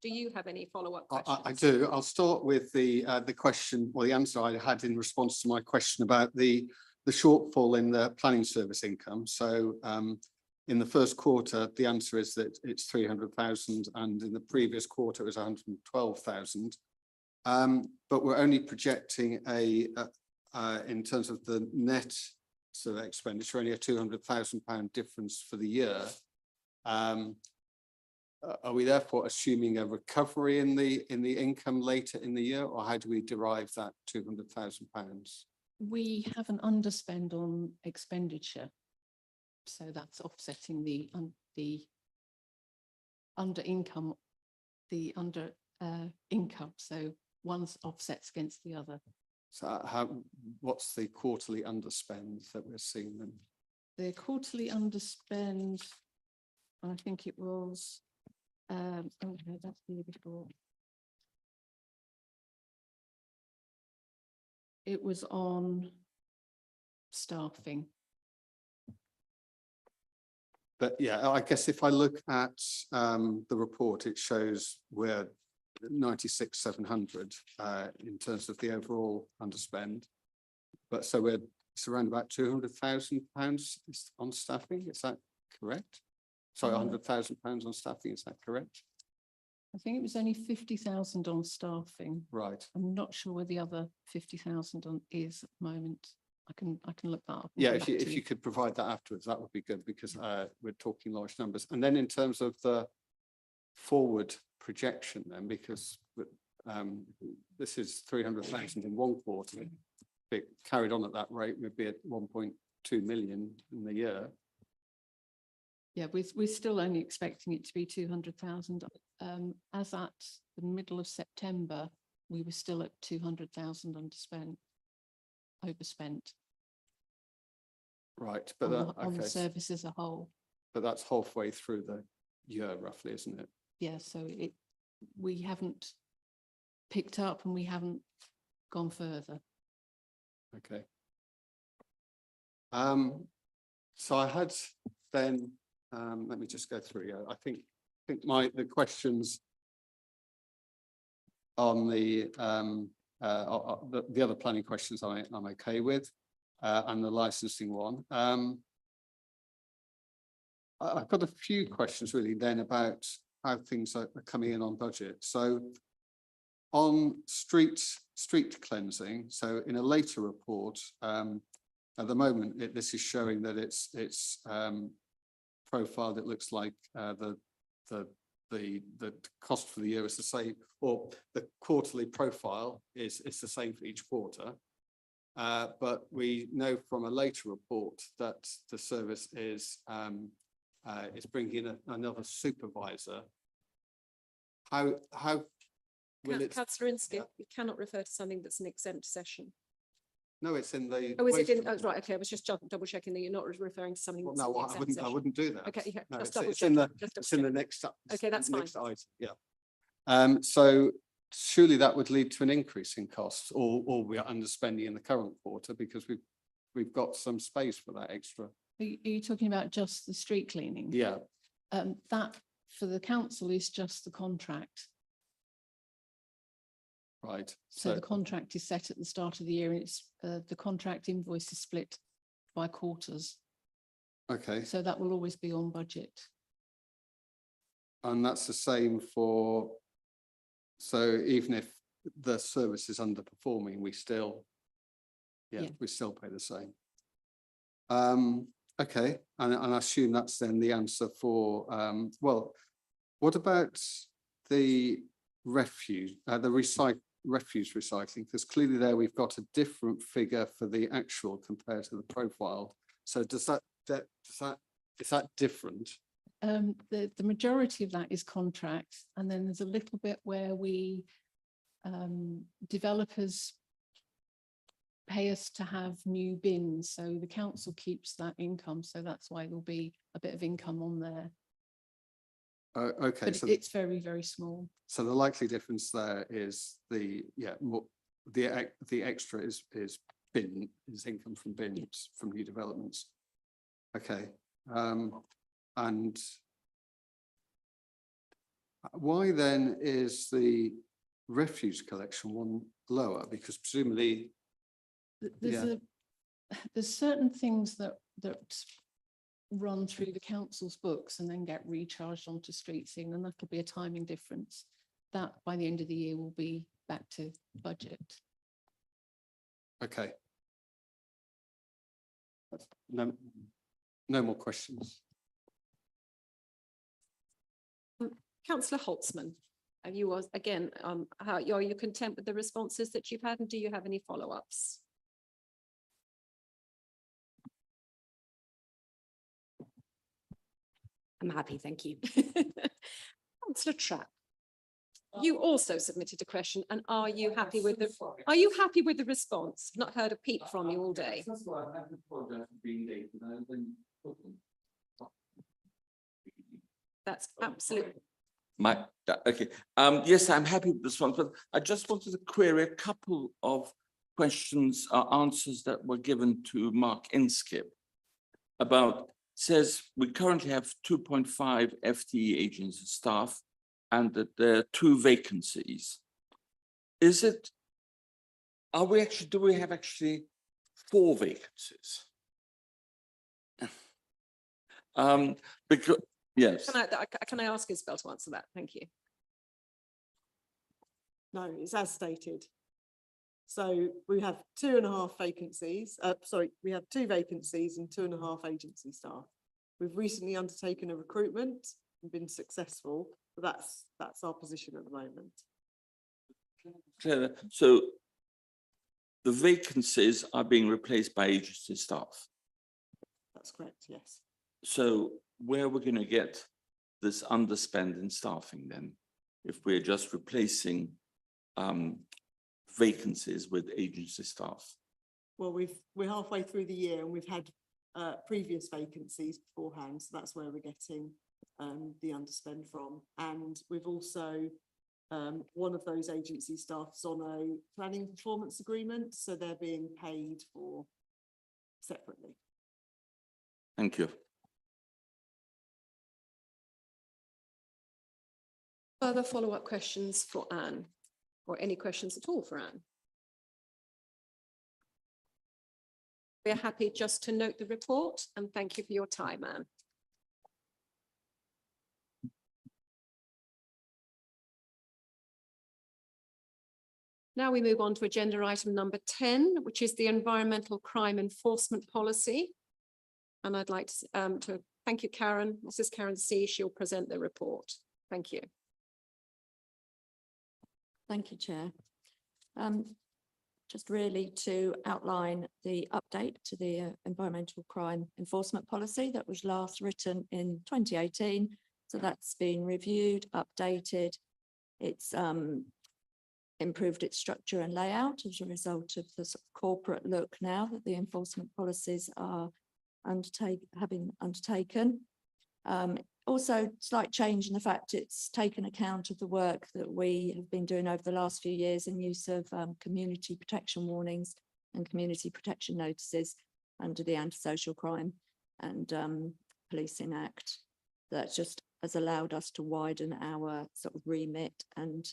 do you have any follow-up questions? I do. I'll start with the question, or the answer I had in response to my question about the shortfall in the planning service income. So in the first quarter, the answer is that it's 300,000, and in the previous quarter it was 112,000. But we're only projecting in terms of the net sort of expenditure, only a £200,000 difference for the year. Are we therefore assuming a recovery in the income later in the year, or how do we derive that £200,000? We have an underspend on expenditure, so that's offsetting the under income. So one's offsets against the other. So what's the quarterly underspend that we're seeing then? The quarterly underspend, I think it was, oh no, that's the year before. It was on staffing. But yeah, I guess if I look at the report, it shows we're 96,700 in terms of the overall underspend. But so it's around about £200,000 on staffing, is that correct? Sorry, £100,000 on staffing, is that correct? I think it was only 50,000 on staffing. Right. I'm not sure where the other 50,000 on is at the moment. I can look that up. and Yeah, come if back to you could provide that afterwards, that would be good because we're talking large numbers. And then in terms of the forward projection then, because this is 300,000 in one quarter. If it carried on at that rate, we'd be at 1.2 million in the year. Yeah, we're still only expecting it to be 200,000. As at the middle of September, we were still at 200,000 overspent Right, but on the okay, service as a whole. but that's halfway through the year roughly, isn't it? Yeah, so we haven't picked up and we haven't gone further. Okay. So I had then, let me just go through. Yeah, I think the questions on the other planning questions I'm okay with, and the licensing one. I've got a few questions really then about how things are coming in on budget. So on street cleansing, so in a later report, at the moment, this is showing that it's profiled. It looks like the cost for the year is the same, or the quarterly profile is the same for each quarter. But we know from a later report that the service is bringing in another supervisor. How will it? Councillor Inskip, Yeah. you cannot refer to something that's an exempt session. No, it's in the. Oh, is it in, waste oh, report. right, okay, I was just double checking that you're not referring to something Well, that's in no, the I exempt wouldn't. I session. wouldn't do that. Okay, yeah, No, just it's- double it's in the. checking, just double It's in the checking. next. Okay, that's fine. next item, yeah. So surely that would lead to an increase in costs, or we are underspending in the current quarter because we've got some space for that extra. Are you talking about just the street cleaning? Yeah, That for the council is just the contract. right. So the contract is set at the start of the year and it's the contract invoice is split by quarters. Okay, So that will always be on budget. and that's the same for. So even if the service is underperforming, we still. Yeah, Yeah. we still pay the same. Okay, and I assume that's then the answer for, well, what about the refuse, refuse recycling? Because clearly there we've got a different figure for the actual compared to the profile. So is that different? The majority of that is contract, and then there's a little bit where we developers pay us to have new bins, so the council keeps that income, so that's why there'll be a bit of income on there. Okay, But so it's very, very small. so the likely difference there is the extra is income from bins from new developments. Okay, and why then is the refuse collection one lower? Because presumably. There's certain things that run through the council's books and then get recharged onto street scene, and that could be a timing difference. That by the end of the year will be back to budget. Okay. No more questions. Councillor Holtzman, are you again, are you content with the responses that you've had, and do you have any follow-ups? I'm happy, thank you. Councillor Trapp, you also submitted a question, and are you happy with the response? I've not heard a peep from you all day. That's absolutely. Okay, yes, I'm happy with this one, but I just wanted to query a couple of questions or answers that were given to Mark Inskip about says we currently have 2.5 FTE agency staff and that there are 2 vacancies. Is it, are we actually, do we have actually 4 vacancies? Because, yes, Can I ask Isabel to answer that? Thank you. No, it's as stated. So we have 2.5 vacancies, we have 2 vacancies and 2.5 agency staff. We've recently undertaken a recruitment and been successful, but that's our position at the moment. Clear. So the vacancies are being replaced by agency staff. That's correct, yes. So where are we going to get this underspend in staffing then? If we're just replacing vacancies with agency staff? Well, we're halfway through the year and we've had previous vacancies beforehand, so that's where we're getting the underspend from. And we've also, one of those agency staffs on a planning performance agreement, so they're being paid for separately. Thank you. Further follow-up questions for Anne, or any questions at all for Anne? We're happy just to note the report and thank you for your time, Anne. Now we move on to agenda item number 10, which is the environmental crime enforcement policy. And I'd like to thank you, Karen. Mrs. Karen C. She'll present the report. Thank you. Thank you, Chair. Just really to outline the update to the environmental crime enforcement policy that was last written in 2018. So that's been reviewed, updated. It's improved its structure and layout as a result of the sort of corporate look now that the enforcement policies are having undertaken. Also, slight change in the fact it's taken account of the work that we have been doing over the last few years in use of community protection warnings and community protection notices under the Anti-Social Crime and Policing Act. That just has allowed us to widen our sort of remit and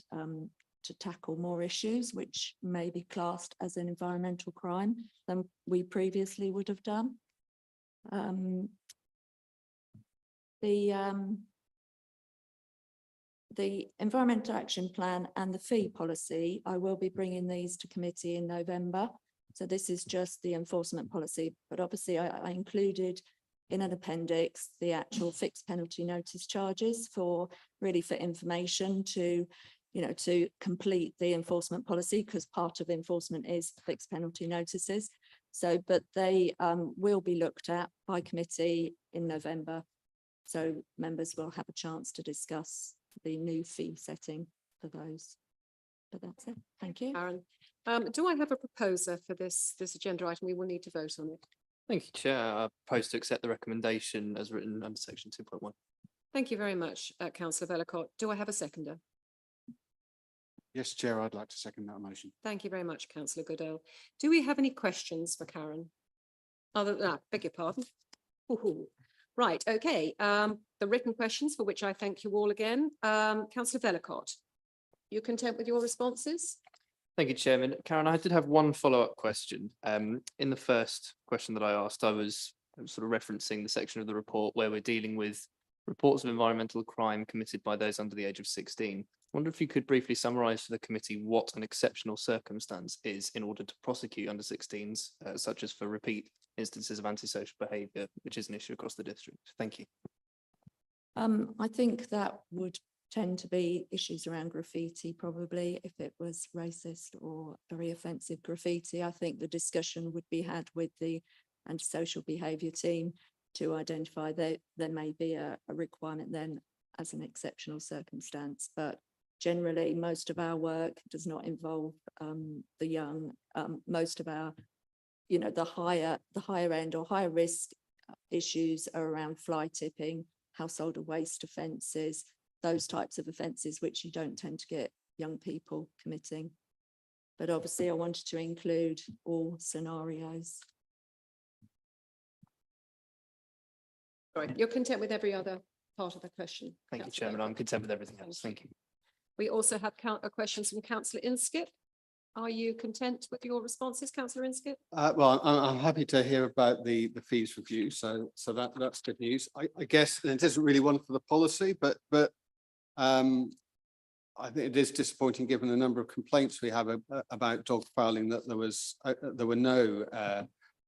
to tackle more issues which may be classed as an environmental crime than we previously would have done. The Environmental Action Plan and the fee policy, I will be bringing these to committee in November. So this is just the enforcement policy, but obviously I included in an appendix the actual fixed penalty notice charges for information to, you know, to complete the enforcement policy, because part of enforcement is fixed penalty notices. So, but they will be looked at by committee in November. So members will have a chance to discuss the new fee setting for those. But that's it. Thank you. Aaron, do I have a proposer for this agenda item? We will need to vote on it. Thank you, Chair. I propose to accept the recommendation as written under section 2.1. Thank you very much, Councillor Vellacott. Do I have a seconder? Yes, Chair, I'd like to second that motion. Thank you very much, Councillor Goodale. Do we have any questions for Karen? Beg your pardon. Ooh. Right, okay. The written questions, for which I thank you all again. Councillor Vellacott, you content with your responses? Thank you, Chairman. Karen, I did have one follow-up question. In the first question that I asked, I was sort of referencing the section of the report where we're dealing with reports of environmental crime committed by those under the age of 16. I wonder if you could briefly summarise for the committee what an exceptional circumstance is in order to prosecute under 16s, such as for repeat instances of antisocial behaviour, which is an issue across the district. Thank you. I think that would tend to be issues around graffiti, probably, if it was racist or very offensive graffiti. I think the discussion would be had with the antisocial behaviour team to identify that there may be a requirement then as an exceptional circumstance. But generally, most of our work does not involve the young. Most of our, you know, the higher end or higher risk issues are around fly tipping, household waste offences, those types of offences which you don't tend to get young people committing. But obviously I wanted to include all scenarios. Sorry, you're content with every other part of the question? Thank you, Councillor Chairman. I'm Oakley? content with everything else. Thank you. We also have questions from councillor Inskip. Are you content with your responses, councillor Inskip? Well, I'm happy to hear about the fees review, so that's good news. I guess and it isn't really one for the policy, but I think it is disappointing, given the number of complaints we have about dog fouling, that there were no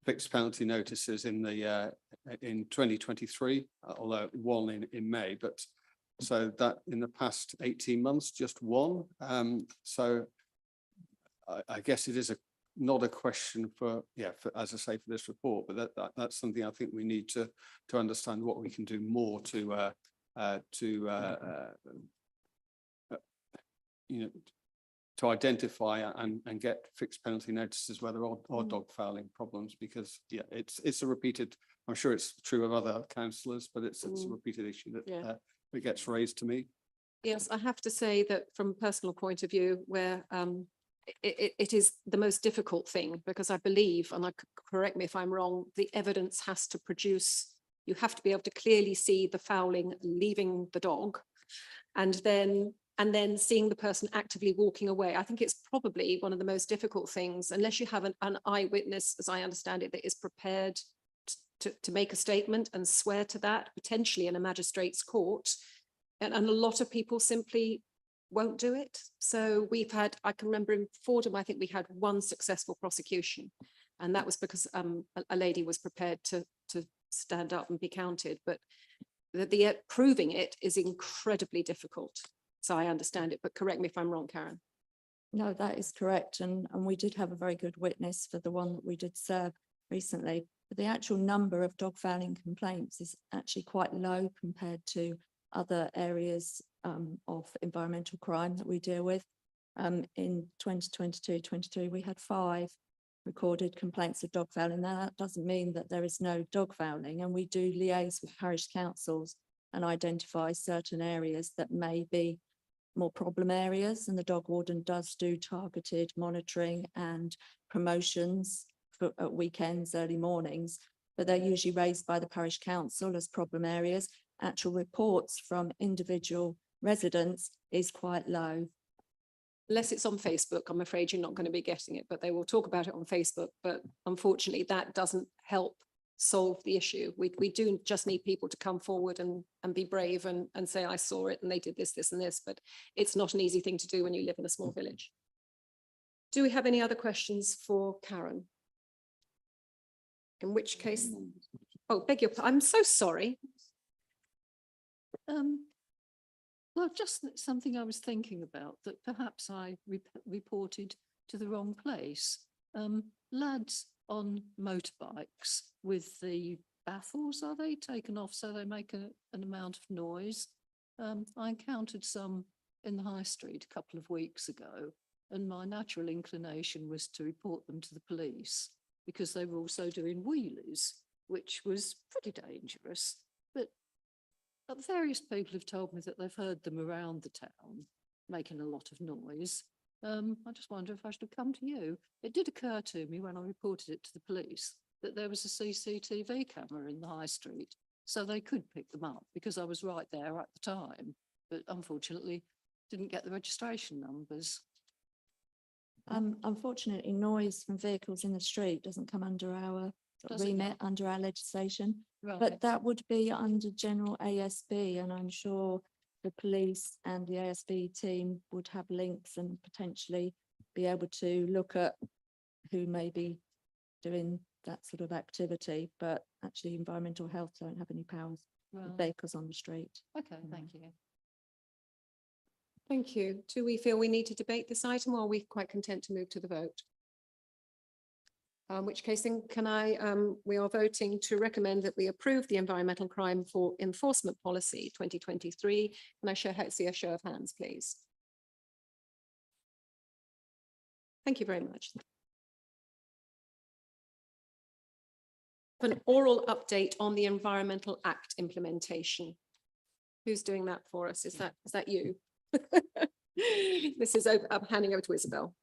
fixed penalty notices in 2023, although one in May, but so that in the past 18 months, just one. So I guess it is not a question for, as I say, for this report, but that's something I think we need to understand what we can do more to to identify and get fixed penalty notices where there are dog fouling problems, because it's a repeated, I'm sure it's true of other councillors, but it's a repeated issue that that gets raised to me. Yes, I have to say that from a personal point of view, where it is the most difficult thing, because I believe, and correct me if I'm wrong, the evidence has to produce, you have to be able to clearly see the fouling leaving the dog, and then seeing the person actively walking away. I think it's probably one of the most difficult things, unless you have an eyewitness, as I understand it, that is prepared to make a statement and swear to that, potentially in a magistrate's court. And a lot of people simply won't do it. So we've had, I can remember in Fordham, I think we had one successful prosecution, and that was because a lady was prepared to stand up and be counted, but the proving it is incredibly difficult. So I understand it, but correct me if I'm wrong, Karen. No, that is correct. And we did have a very good witness for the one that we did serve recently. But the actual number of dog fouling complaints is actually quite low compared to other areas of environmental crime that we deal with. In 2022-23, we had 5 recorded complaints of dog fouling. Now, that doesn't mean that there is no dog fouling, and we do liaise with parish councils and identify certain areas that may be more problem areas, and the dog warden does do targeted monitoring and promotions for at weekends, early mornings, but they're usually raised by the parish council as problem areas. Actual reports from individual residents is quite low. Unless it's on Facebook, I'm afraid you're not going to be getting it, but they will talk about it on Facebook. But unfortunately, that doesn't help solve the issue. We do just need people to come forward and be brave and say, I saw it and they did this, this and this, but it's not an easy thing to do when you live in a small village. Do we have any other questions for Karen? In which case, oh, I'm so sorry. Well, just something I was thinking about, that perhaps I reported to the wrong place. Lads on motorbikes with the baffles, are they taken off so they make an amount of noise? I encountered some in the high street a couple of weeks ago, and my natural inclination was to report them to the police because they were also doing wheelies, which was pretty dangerous. But various people have told me that they've heard them around the town making a lot of noise. I just wonder if I should have come to you. It did occur to me when I reported it to the police that there was a CCTV camera in the high street, so they could pick them up because I was right there at the time, but unfortunately didn't get the registration numbers. Unfortunately, noise from vehicles in the street doesn't come under our remit, under our legislation, but that would be under general ASB, and I'm sure the police and the ASB team would have links and potentially be able to look at who may be doing that sort of activity, but actually environmental health don't have any powers with vehicles on the street. Okay, thank you. Thank you. Do we feel we need to debate this item, or are we quite content to move to the vote? In which case then we are voting to recommend that we approve the environmental crime for enforcement policy 2023. Can I see a show of hands, please? Thank you very much. An oral update on the Environmental Act implementation. Who's doing that for us? Is that you? This is I'm handing over to Isabel.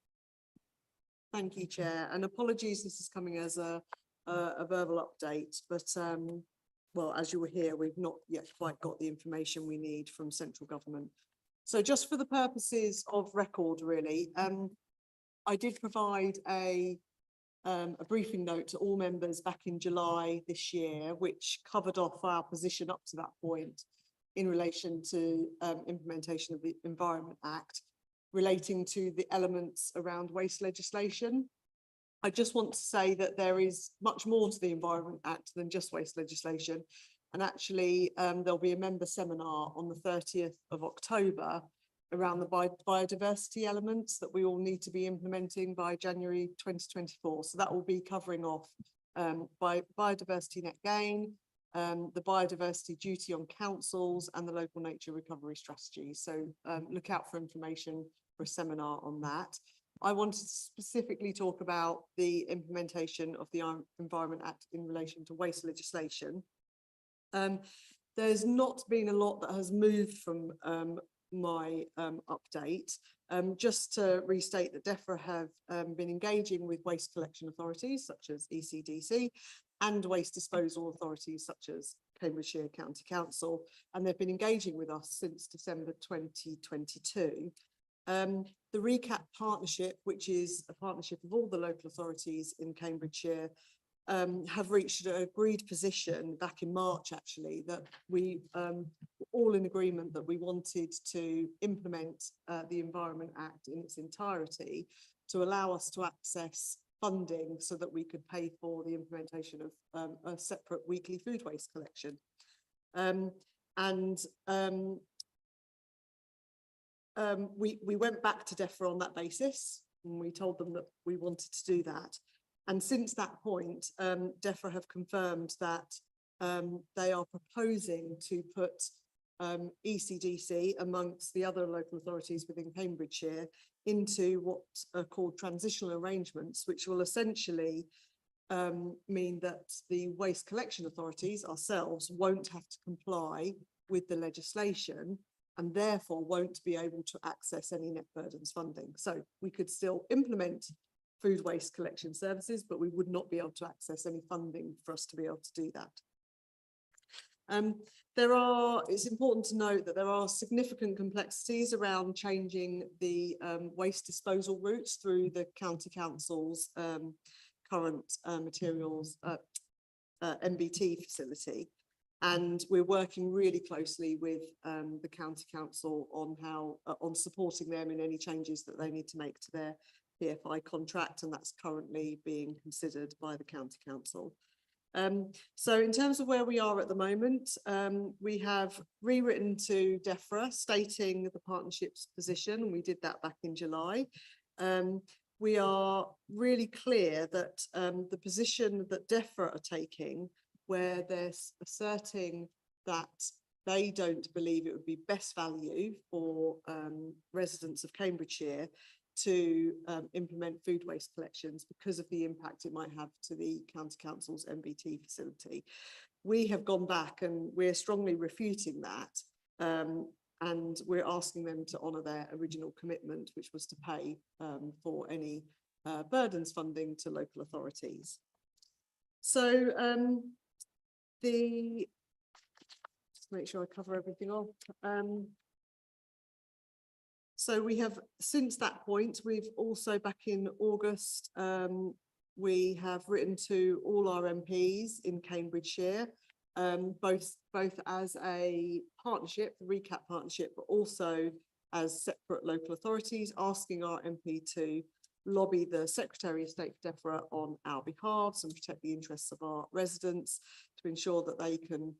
Thank you, Chair, and apologies, this is coming as a verbal update, but well, as you were here, we've not yet quite got the information we need from central government. So just for the purposes of record, really, I did provide a briefing note to all members back in July this year, which covered off our position up to that point in relation to implementation of the Environment Act, relating to the elements around waste legislation. I just want to say that there is much more to the Environment Act than just waste legislation. And actually, there'll be a member seminar on the 30th of October around the biodiversity elements that we all need to be implementing by January 2024. So that will be covering off by biodiversity net gain, the biodiversity duty on councils, and the local nature recovery strategy. So look out for information for a seminar on that. I wanted to specifically talk about the implementation of the Environment Act in relation to waste legislation. There's not been a lot that has moved from my update. Just to restate that DEFRA have been engaging with waste collection authorities such as ECDC and waste disposal authorities such as Cambridgeshire County Council, and they've been engaging with us since December 2022. The RECAP partnership, which is a partnership of all the local authorities in Cambridgeshire, have reached an agreed position back in March, actually, that we were all in agreement that we wanted to implement the Environment Act in its entirety to allow us to access funding so that we could pay for the implementation of a separate weekly food waste collection. We went back to DEFRA on that basis, and we told them that we wanted to do that. And since that point, DEFRA have confirmed that they are proposing to put ECDC amongst the other local authorities within Cambridgeshire into what are called transitional arrangements, which will essentially mean that the waste collection authorities ourselves won't have to comply with the legislation and therefore won't be able to access any net burdens funding. So we could still implement food waste collection services, but we would not be able to access any funding for us to be able to do that. It's important to note that there are significant complexities around changing the waste disposal routes through the county council's current materials MBT facility. And we're working really closely with the county council on on supporting them in any changes that they need to make to their PFI contract, and that's currently being considered by the county council. So in terms of where we are at the moment, we have rewritten to DEFRA stating the partnership's position, and we did that back in July. We are really clear that the position that DEFRA are taking, where they're asserting that they don't believe it would be best value for residents of Cambridgeshire to implement food waste collections because of the impact it might have to the county council's MBT facility. We have gone back and we're strongly refuting that, and we're asking them to honour their original commitment, which was to pay for any burdens funding to local authorities. So just make sure I cover everything off. So we have, since that point, we've also back in August, we have written to all our MPs in Cambridgeshire, both as a partnership, the RECAP partnership, but also as separate local authorities, asking our MP to lobby the Secretary of State for DEFRA on our behalves and protect the interests of our residents to ensure that they can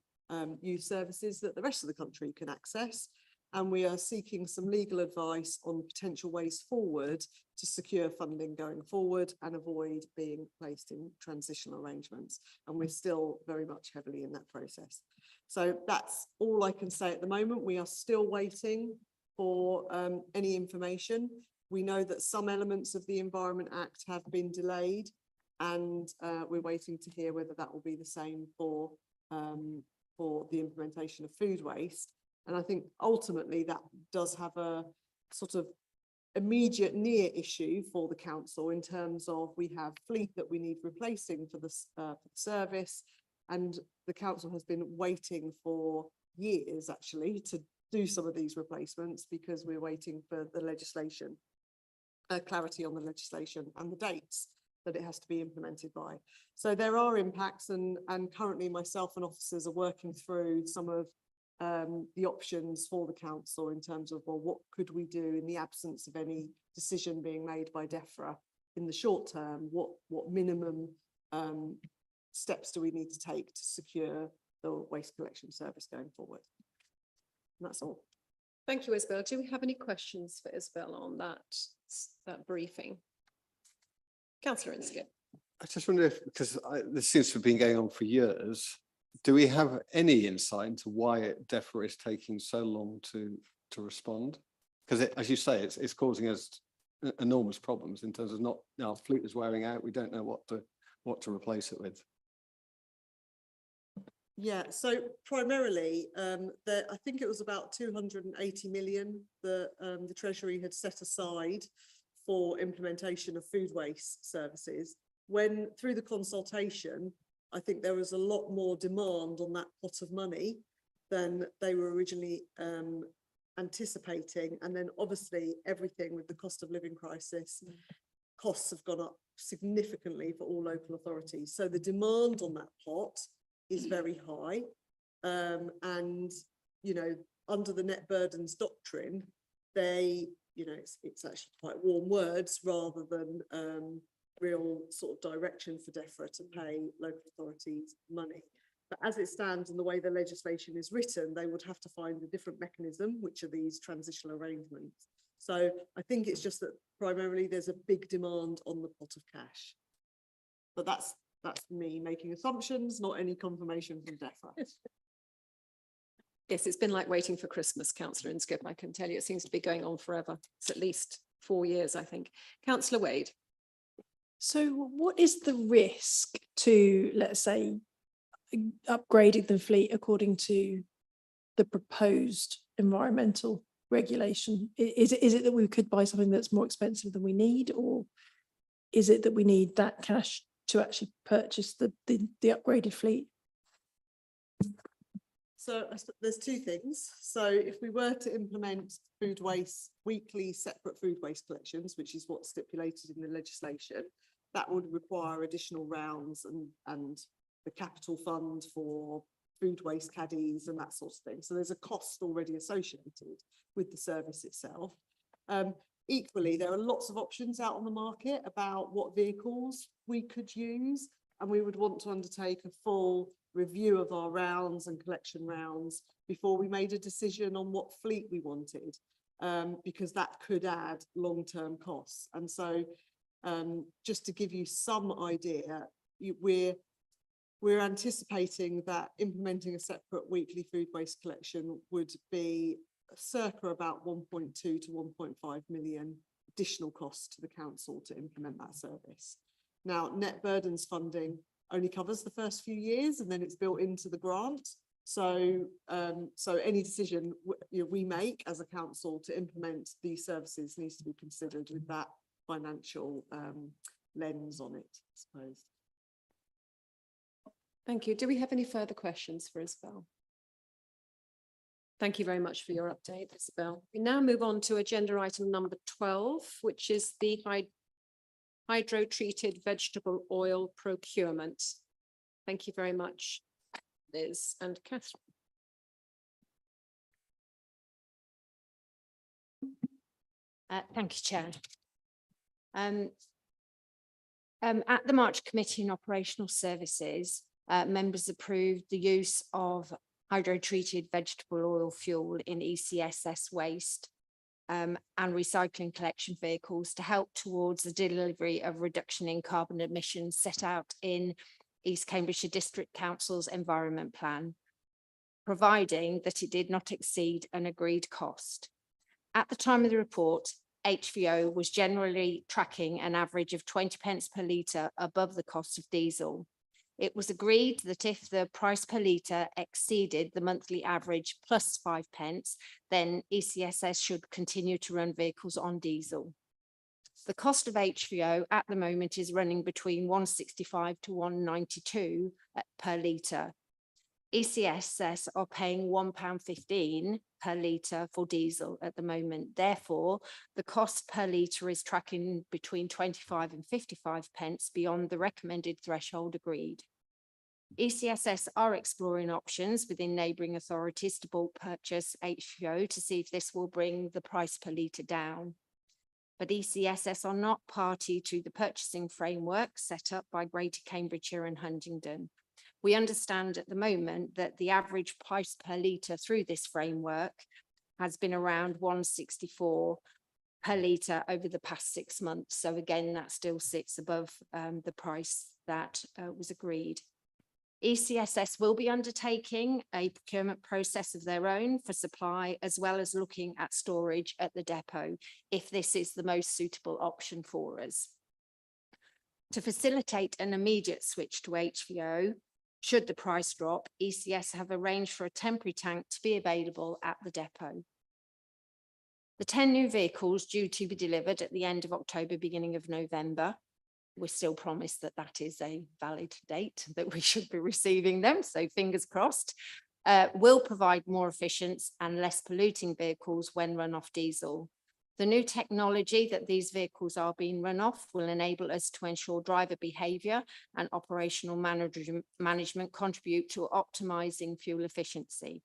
use services that the rest of the country can access. And we are seeking some legal advice on potential ways forward to secure funding going forward and avoid being placed in transitional arrangements. And we're still very much heavily in that process. So that's all I can say at the moment. We are still waiting for any information. We know that some elements of the Environment Act have been delayed, and we're waiting to hear whether that will be the same for the implementation of food waste. And I think ultimately that does have a sort of immediate near issue for the council in terms of we have fleet that we need replacing for the service. And the council has been waiting for years actually to do some of these replacements because we're waiting for the legislation, clarity on the legislation and the dates that it has to be implemented by. So there are impacts, and currently myself and officers are working through some of the options for the council in terms of, well, what could we do in the absence of any decision being made by DEFRA in the short term? What minimum steps do we need to take to secure the waste collection service going forward? And that's all. Thank you, Isabel. Do we have any questions for Isabel on that briefing? Councillor Inskip. I just wonder if, because this seems to have been going on for years, do we have any insight into why DEFRA is taking so long to respond? Because as you say, it's causing us enormous problems in terms of our fleet is wearing out. We don't know what to replace it with. Yeah, so primarily, I think it was about 280 million that the Treasury had set aside for implementation of food waste services. When through the consultation, I think there was a lot more demand on that pot of money than they were originally anticipating. And then obviously everything with the cost of living crisis, costs have gone up significantly for all local authorities. So the demand on that pot is very high. And, you know, under the net burdens doctrine, it's actually quite warm words rather than real sort of direction for DEFRA to pay local authorities money. But as it stands and the way the legislation is written, they would have to find a different mechanism, which are these transitional arrangements. So I think it's just that primarily there's a big demand on the pot of cash. But that's me making assumptions, not any confirmation from DEFRA. Yes, it's been like waiting for Christmas, Councillor Inskip. I can tell you, it seems to be going on forever. It's at least 4 years, I think. Councillor Wade. So what is the risk to, let's say, upgrading the fleet according to the proposed environmental regulation? Is it that we could buy something that's more expensive than we need, or is it that we need that cash to actually purchase the upgraded fleet? So there's two things. So if we were to implement food waste, weekly separate food waste collections, which is what's stipulated in the legislation, that would require additional rounds and the capital fund for food waste caddies and that sort of thing. So there's a cost already associated with the service itself. Equally, there are lots of options out on the market about what vehicles we could use, and we would want to undertake a full review of our rounds and collection rounds before we made a decision on what fleet we wanted, because that could add long-term costs. And so just to give you some idea, we're anticipating that implementing a separate weekly food waste collection would be circa about 1.2 to 1.5 million additional costs to the council to implement that service. Now, net burdens funding only covers the first few years and then it's built into the grant. So any decision we make as a council to implement these services needs to be considered with that financial lens on it, I suppose. Thank you. Do we have any further questions for Isabel? Thank you very much for your update, Isabel. We now move on to agenda item number 12, which is the hydro-treated vegetable oil procurement. Thank you very much, Liz and Catherine. Thank you, Chair. At the March Committee on Operational Services, members approved the use of hydro-treated vegetable oil fuel in ECSS waste and recycling collection vehicles to help towards the delivery of reduction in carbon emissions set out in East Cambridgeshire District Council's Environment Plan, providing that it did not exceed an agreed cost. At the time of the report, HVO was generally tracking an average of 20 pence per litre above the cost of diesel. It was agreed that if the price per litre exceeded the monthly average plus 5 pence, then ECSS should continue to run vehicles on diesel. The cost of HVO at the moment is running between 165 to 192 per litre. ECSS are paying £1.15 per litre for diesel at the moment. Therefore, the cost per litre is tracking between 25 and 55 pence beyond the recommended threshold agreed. ECSS are exploring options within neighbouring authorities to bulk purchase HVO to see if this will bring the price per litre down. But ECSS are not party to the purchasing framework set up by Greater Cambridgeshire and Huntingdon. We understand at the moment that the average price per litre through this framework has been around 164 per litre over the past 6 months. So again, that still sits above the price that was agreed. ECSS will be undertaking a procurement process of their own for supply, as well as looking at storage at the depot, if this is the most suitable option for us. To facilitate an immediate switch to HVO, should the price drop, ECS have arranged for a temporary tank to be available at the depot. The 10 new vehicles due to be delivered at the end of October, beginning of November. We're still promised that that is a valid date, that we should be receiving them, so fingers crossed, will provide more efficient and less polluting vehicles when run off diesel. The new technology that these vehicles are being run off will enable us to ensure driver behaviour and operational management contribute to optimising fuel efficiency.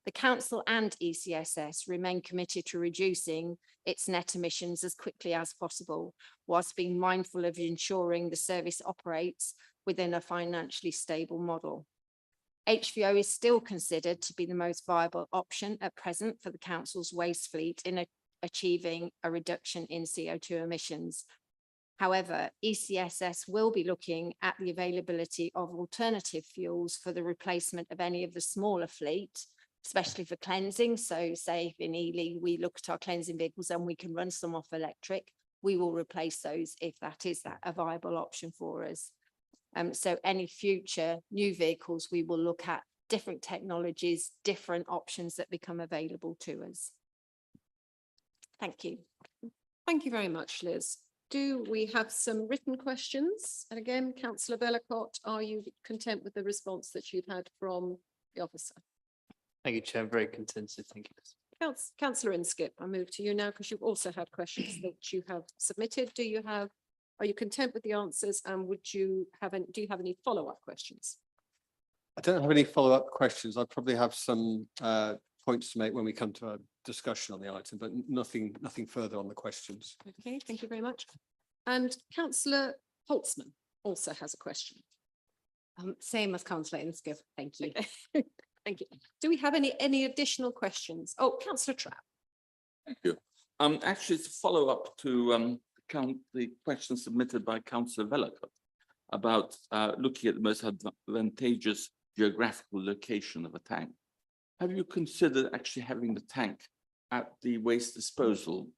The Council and ECSS remain committed to reducing its net emissions as quickly as possible, whilst being mindful of ensuring the service operates within a financially stable model. HVO is still considered to be the most viable option at present for the Council's waste fleet in achieving a reduction in CO2 emissions. However, ECSS will be looking at the availability of alternative fuels for the replacement of any of the smaller fleet, especially for cleansing. So say if in Ely, we look at our cleansing vehicles and we can run some off electric, we will replace those if that is a viable option for us. So any future new vehicles, we will look at different technologies, different options that become available to us. Thank you. Thank you very much, Liz. Do we have some written questions? And again, Councillor Vellacott, are you content with the response that you've had from the officer? Thank you, Chair. Very contented. Thank you. Councillor Inskip, I move to you now because you've also had questions that you have submitted. Are you content with the answers, and do you have any follow-up questions? I don't have any follow-up questions. I probably have some points to make when we come to a discussion on the item, but nothing further on the questions. Okay, thank you very much. And Councillor Holtzman also has a question. Same as Councillor Inskip. Thank you. Okay. Thank you. Do we have any additional questions? Oh, Councillor Trapp. Thank you. Actually, it's a follow-up to the question submitted by Councillor Vellacott about looking at the most advantageous geographical location of a tank. Have you considered actually having the tank at the waste disposal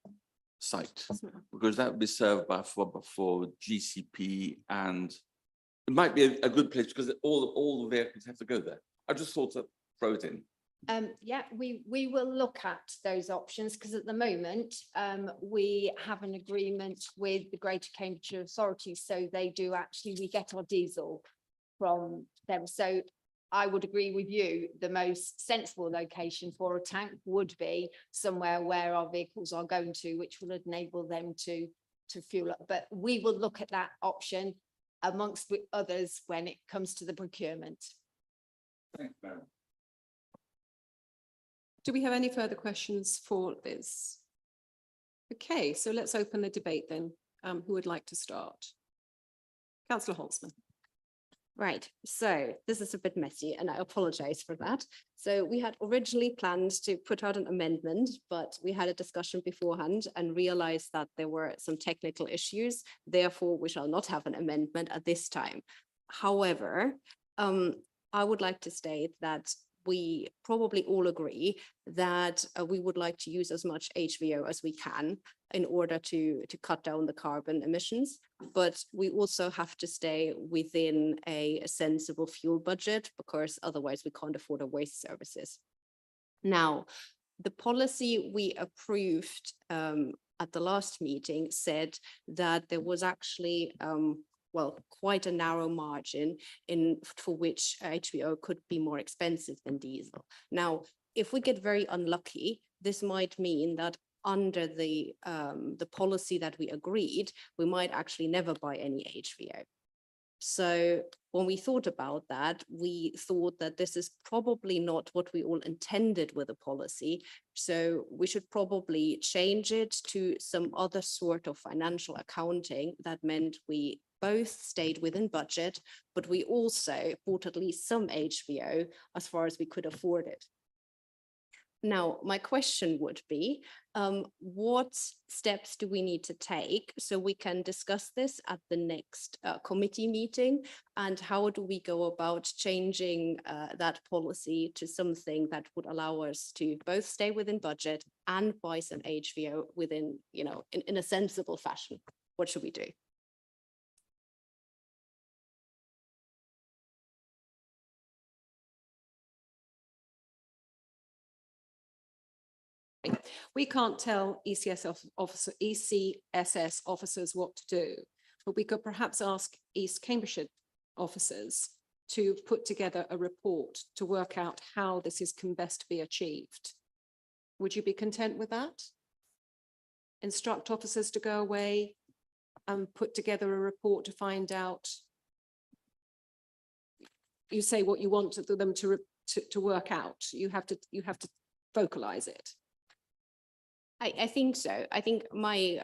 site? Because that would be served by for GCP, and it might be a good place because all the vehicles have to go there. I just thought to throw it in. Yeah, we will look at those options because at the moment we have an agreement with the Greater Cambridgeshire Authority, so they do actually, we get our diesel from them. So I would agree with you, the most sensible location for a tank would be somewhere where our vehicles are going to, which will enable them to fuel up. But we will look at that option amongst others when it comes to the procurement. Thanks, Madam. Do we have any further questions for Liz? Okay, so let's open the debate then. Who would like to start? Councillor Holtzman. Right, so this is a bit messy and I apologize for that. So we had originally planned to put out an amendment, but we had a discussion beforehand and realized that there were some technical issues. Therefore, we shall not have an amendment at this time. However, I would like to state that we probably all agree that we would like to use as much HVO as we can in order to cut down the carbon emissions. But we also have to stay within a sensible fuel budget because otherwise we can't afford our waste services. Now, the policy we approved at the last meeting said that there was actually, well, quite a narrow margin for which HVO could be more expensive than diesel. Now, if we get very unlucky, this might mean that under the policy that we agreed, we might actually never buy any HVO. So when we thought about that, we thought that this is probably not what we all intended with the policy. So we should probably change it to some other sort of financial accounting that meant we both stayed within budget, but we also bought at least some HVO as far as we could afford it. Now, my question would be, what steps do we need to take so we can discuss this at the next committee meeting? And how do we go about changing that policy to something that would allow us to both stay within budget and buy some HVO within, you know, in a sensible fashion? What should we do? We can't tell ECSS officers what to do, but we could perhaps ask East Cambridgeshire officers to put together a report to work out how this can best be achieved. Would you be content with that? Instruct officers to go away and put together a report to find out. You say what you want them to work out. You have to vocalize it. I think so. I think my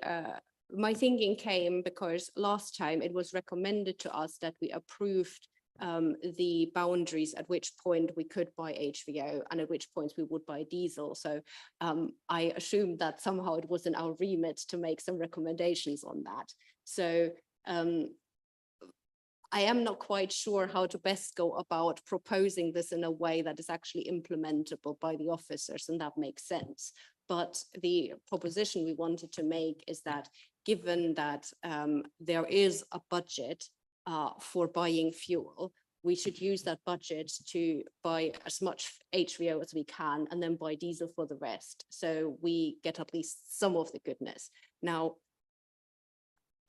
thinking came because last time it was recommended to us that we approved the boundaries at which point we could buy HVO and at which points we would buy diesel. So I assumed that somehow it was in our remit to make some recommendations on that. So I am not quite sure how to best go about proposing this in a way that is actually implementable by the officers, and that makes sense. But the proposition we wanted to make is that given that there is a budget for buying fuel, we should use that budget to buy as much HVO as we can and then buy diesel for the rest. So we get at least some of the goodness. Now,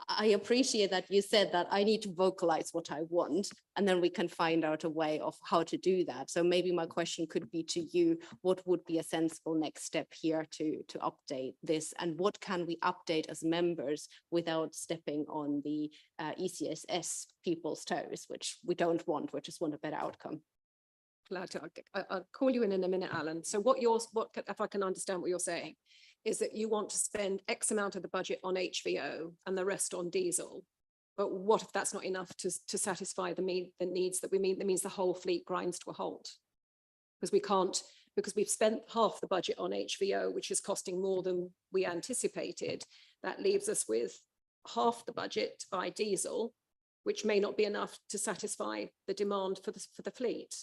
I appreciate that you said that I need to vocalize what I want, and then we can find out a way of how to do that. So maybe my question could be to you, what would be a sensible next step here to update this, and what can we update as members without stepping on the ECSS people's toes, which we don't want, we just want a better outcome. Glad to, I'll call you in a minute, Alan. So what if I can understand what you're saying, is that you want to spend X amount of the budget on HVO and the rest on diesel. But what if that's not enough to satisfy the needs that we mean? That means the whole fleet grinds to a halt. Because we can't, because we've spent half the budget on HVO, which is costing more than we anticipated. That leaves us with half the budget to buy diesel, which may not be enough to satisfy the demand for the fleet.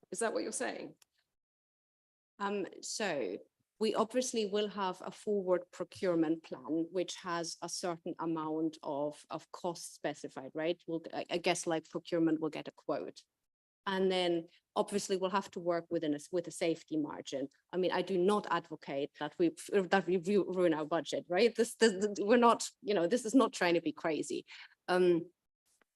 Is that what you're saying? So we obviously will have a forward procurement plan, which has a certain amount of cost specified, right? I guess like procurement will get a quote. And then obviously we'll have to work with a safety margin. I mean, I do not advocate that we ruin our budget, right? We're not, you know, this is not trying to be crazy.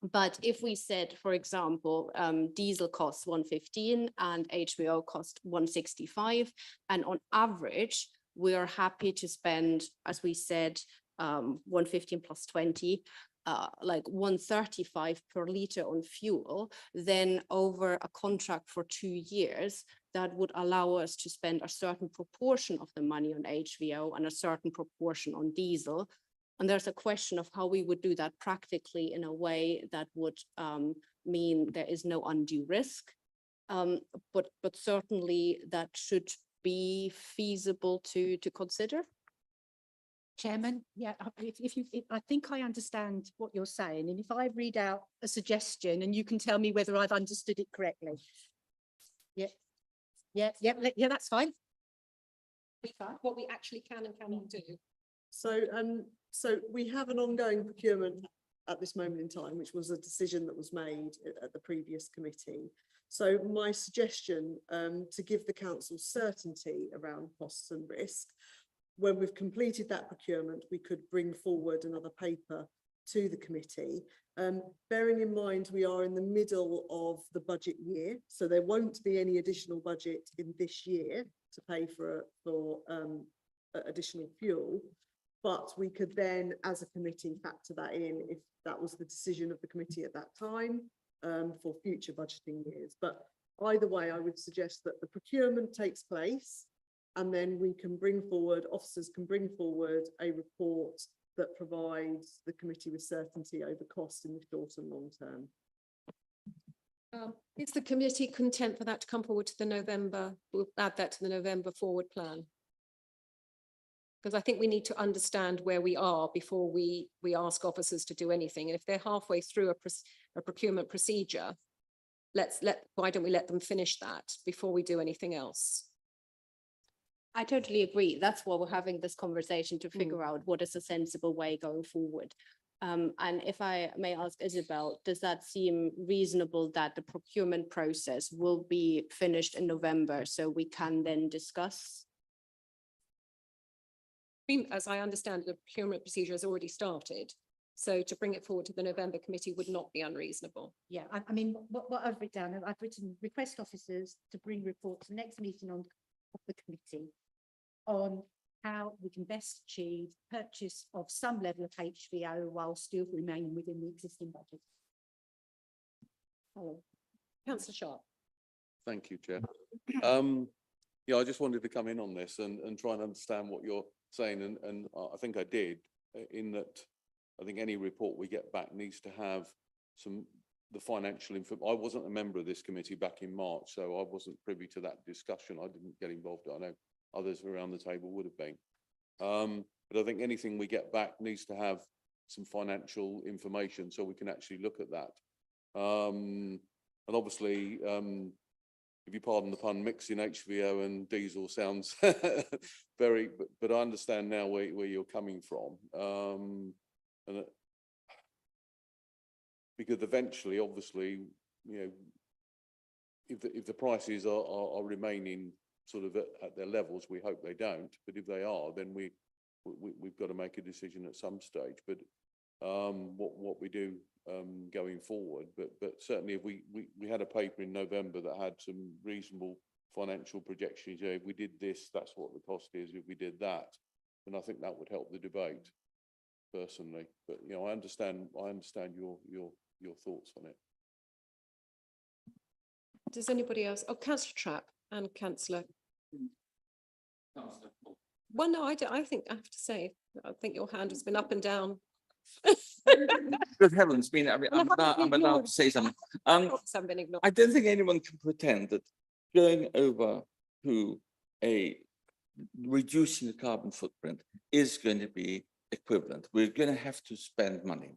But if we said, for example, diesel costs 115 and HVO cost 165, and on average, we are happy to spend, as we said, 115 plus 20, like 135 per liter on fuel, then over a contract for 2 years, that would allow us to spend a certain proportion of the money on HVO and a certain proportion on diesel. And there's a question of how we would do that practically in a way that would mean there is no undue risk. But certainly that should be feasible to consider. Chairman, yeah, I think I understand what you're saying. And if I read out a suggestion and you can tell me whether I've understood it correctly. Yeah, that's fine. What we actually can and cannot do. So we have an ongoing procurement at this moment in time, which was a decision that was made at the previous committee. So my suggestion to give the council certainty around costs and risk when we've completed that procurement, we could bring forward another paper to the committee. Bearing in mind we are in the middle of the budget year, so there won't be any additional budget in this year to pay for additional fuel. But we could then, as a committee, factor that in if that was the decision of the committee at that time, for future budgeting years. But either way, I would suggest that the procurement takes place, and then we can bring forward, officers can bring forward a report that provides the committee with certainty over cost in the short and long term. Is the committee content for that to come forward to the November? We'll add that to the November forward plan. Because I think we need to understand where we are before we ask officers to do anything. And if they're halfway through a procurement procedure, why don't we let them finish that before we do anything else? I totally agree. That's why we're having this conversation, to figure out what is a sensible way going forward. And if I may ask Isabel, does that seem reasonable that the procurement process will be finished in November so we can then discuss? As I understand, the procurement procedure has already started. So to bring it forward to the November committee would not be unreasonable. Yeah, I mean, what I've written down, I've written request officers to bring reports to the next meeting of the committee on how we can best achieve purchase of some level of HVO while still remaining within the existing budget. Hello, Councillor Sharp. Thank you, Chair. Yeah, I just wanted to come in on this and try and understand what you're saying, and I think I did, in that I think any report we get back needs to have the financial info. I wasn't a member of this committee back in March, so I wasn't privy to that discussion. I didn't get involved. I know others around the table would have been. But I think anything we get back needs to have some financial information so we can actually look at that. And obviously, if you pardon the pun, mixing HVO and diesel sounds very, but I understand now where you're coming from. And because eventually, obviously, you know, if the prices are remaining sort of at their levels, we hope they don't, but if they are, then we've got to make a decision at some stage. But what we do going forward, but certainly if we had a paper in November that had some reasonable financial projections. Yeah, if we did this, that's what the cost is. If we did that, then I think that would help the debate personally. But you know, I understand your thoughts on it. Does anybody else? Oh, Councillor Trapp and Councillor. Well, no, I think I have to say, I think your hand has been up and down. Good heavens, I'm allowed to say something. I don't think anyone can pretend that going over to reducing the carbon footprint is going to be equivalent. We're going to have to spend money.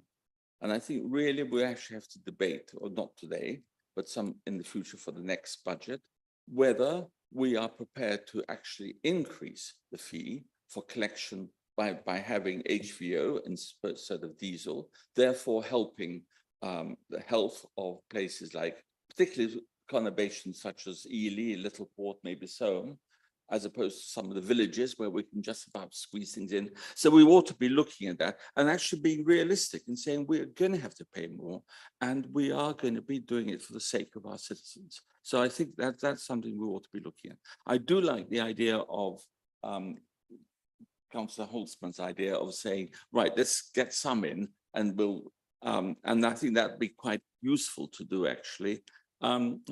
And I think really we actually have to debate, or not today, but some in the future for the next budget, whether we are prepared to actually increase the fee for collection by having HVO instead of diesel, therefore helping the health of places like, particularly conurbations such as Ely, Littleport, maybe so, as opposed to some of the villages where we can just about squeeze things in. So we ought to be looking at that and actually being realistic and saying we're going to have to pay more, and we are going to be doing it for the sake of our citizens. So I think that's something we ought to be looking at. I do like the idea of Councillor Holtzman's idea of saying, right, let's get some in, and we'll, and I think that'd be quite useful to do actually.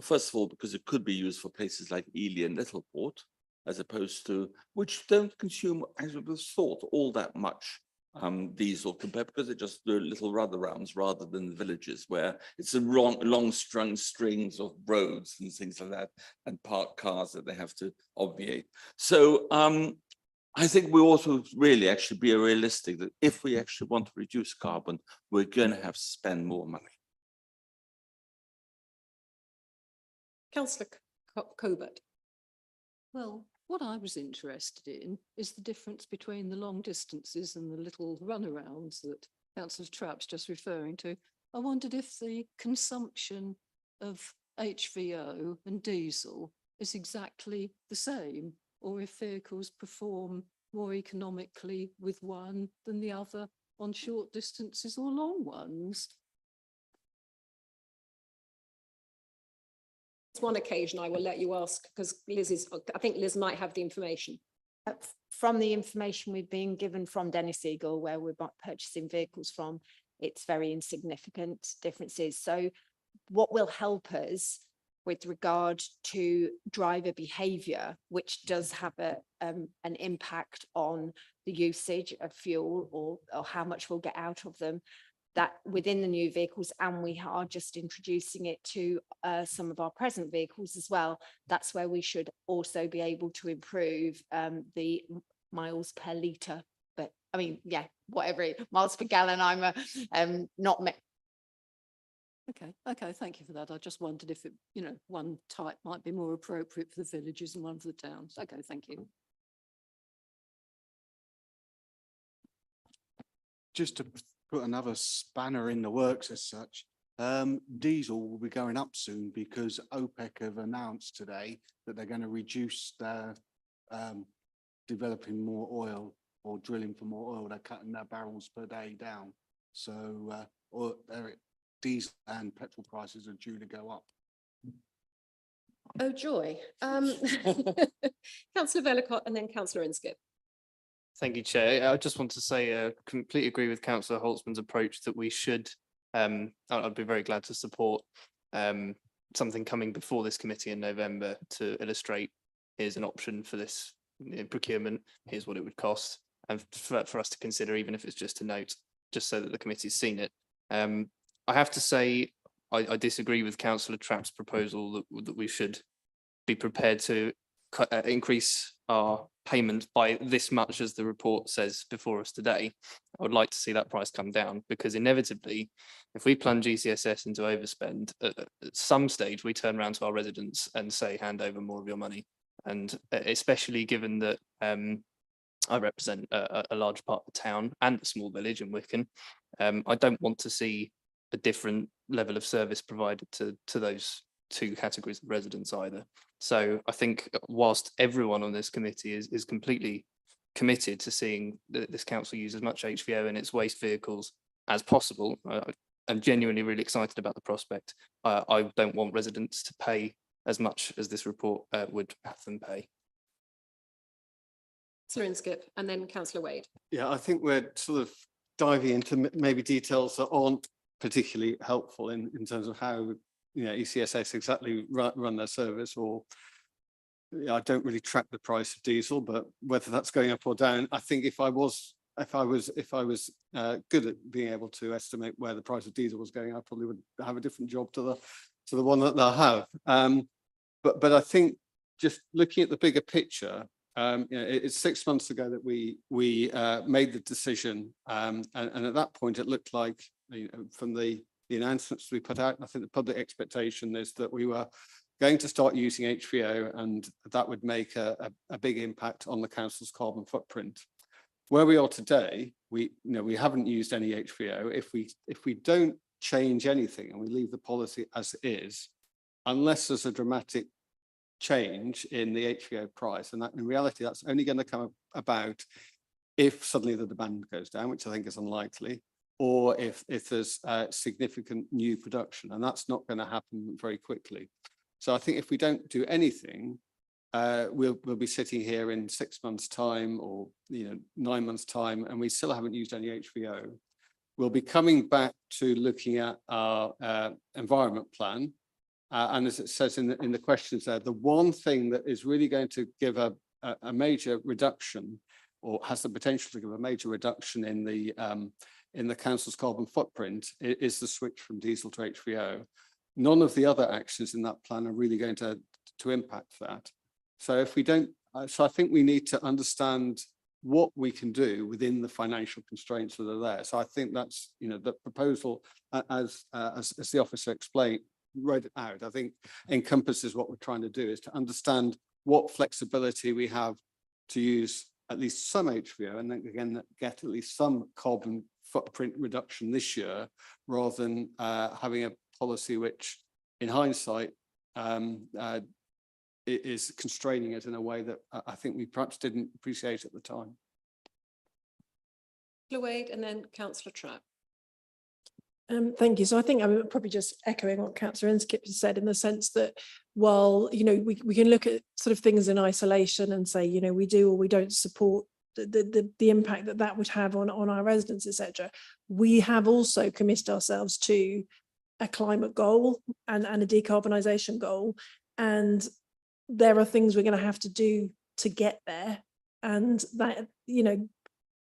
First of all, because it could be used for places like Ely and Littleport, as opposed to, which don't consume, as it was thought, all that much diesel compared, because they just do little runarounds rather than the villages where it's a long strings of roads and things like that, and parked cars that they have to obviate. So I think we ought to really actually be realistic that if we actually want to reduce carbon, we're going to have to spend more money. Councillor Covert. Well, what I was interested in is the difference between the long distances and the little runarounds that Councillor Trapp's just referring to. I wondered if the consumption of HVO and diesel is exactly the same, or if vehicles perform more economically with one than the other on short distances or long ones? It's one occasion I will let you ask because I think Liz might have the information. From the information we've been given from Dennis Eagle, where we're purchasing vehicles from, it's very insignificant differences. So what will help us with regard to driver behaviour, which does have an impact on the usage of fuel or how much we'll get out of them, that within the new vehicles, and we are just introducing it to some of our present vehicles as well. That's where we should also be able to improve the miles per litre. But I mean, yeah, whatever miles per gallon. I'm not. Okay, thank you for that. I just wondered if it, one type might be more appropriate for the villages and one for the towns. Okay, thank you. Just to put another spanner in the works as such, diesel will be going up soon because OPEC have announced today that they're going to reduce their developing more oil or drilling for more oil. They're cutting their barrels per day down. So diesel and petrol prices are due to go up. Oh, joy. Councillor Vellacott and then Councillor Inskip. Thank you, Chair. I just want to say I completely agree with Councillor Holtzman's approach that we should, I'd be very glad to support something coming before this committee in November to illustrate here's an option for this procurement, here's what it would cost, and for us to consider, even if it's just a note, just so that the committee's seen it. I have to say, I disagree with Councillor Trapp's proposal that we should be prepared to increase our payment by this much as the report says before us today. I would like to see that price come down, because inevitably, if we plunge GCSS into overspend, at some stage we turn around to our residents and say, hand over more of your money. And especially given that I represent a large part of the town and a small village in Wicken, I don't want to see a different level of service provided to those two categories of residents either. So I think whilst everyone on this committee is completely committed to seeing this council use as much HVO in its waste vehicles as possible, I'm genuinely really excited about the prospect. I don't want residents to pay as much as this report would have them pay. Councillor Inskip and then Councillor Wade. Yeah, I think we're sort of diving into maybe details that aren't particularly helpful in terms of how ECSS exactly run their service, or I don't really track the price of diesel, but whether that's going up or down, I think if I was good at being able to estimate where the price of diesel was going, I probably would have a different job to the one that they'll have. But I think just looking at the bigger picture, it's 6 months ago that we made the decision, and at that point it looked like, from the announcements we put out, I think the public expectation is that we were going to start using HVO, and that would make a big impact on the council's carbon footprint. Where we are today, we haven't used any HVO. If we don't change anything and we leave the policy as it is, unless there's a dramatic change in the HVO price, and that in reality that's only going to come about if suddenly the demand goes down, which I think is unlikely, or if there's significant new production, and that's not going to happen very quickly. So I think if we don't do anything, we'll be sitting here in 6 months' time, or 9 months' time, and we still haven't used any HVO. We'll be coming back to looking at our environment plan, and as it says in the questions there, the one thing that is really going to give a major reduction, or has the potential to give a major reduction in the council's carbon footprint, is the switch from diesel to HVO. None of the other actions in that plan are really going to impact that. So if we don't, so I think we need to understand what we can do within the financial constraints that are there. So I think that's, the proposal, as the officer explained, wrote it out, I think encompasses what we're trying to do, is to understand what flexibility we have to use at least some HVO, and then again get at least some carbon footprint reduction this year, rather than having a policy which, in hindsight, is constraining it in a way that I think we perhaps didn't appreciate at the time. Wade and then Councillor Trapp. Thank you. So I think I'm probably just echoing what Councillor Inskip has said in the sense that while, you know, we can look at sort of things in isolation and say, you know, we do or we don't support the impact that that would have on our residents, etc. We have also committed ourselves to a climate goal and a decarbonisation goal. And there are things we're going to have to do to get there. And that, you know,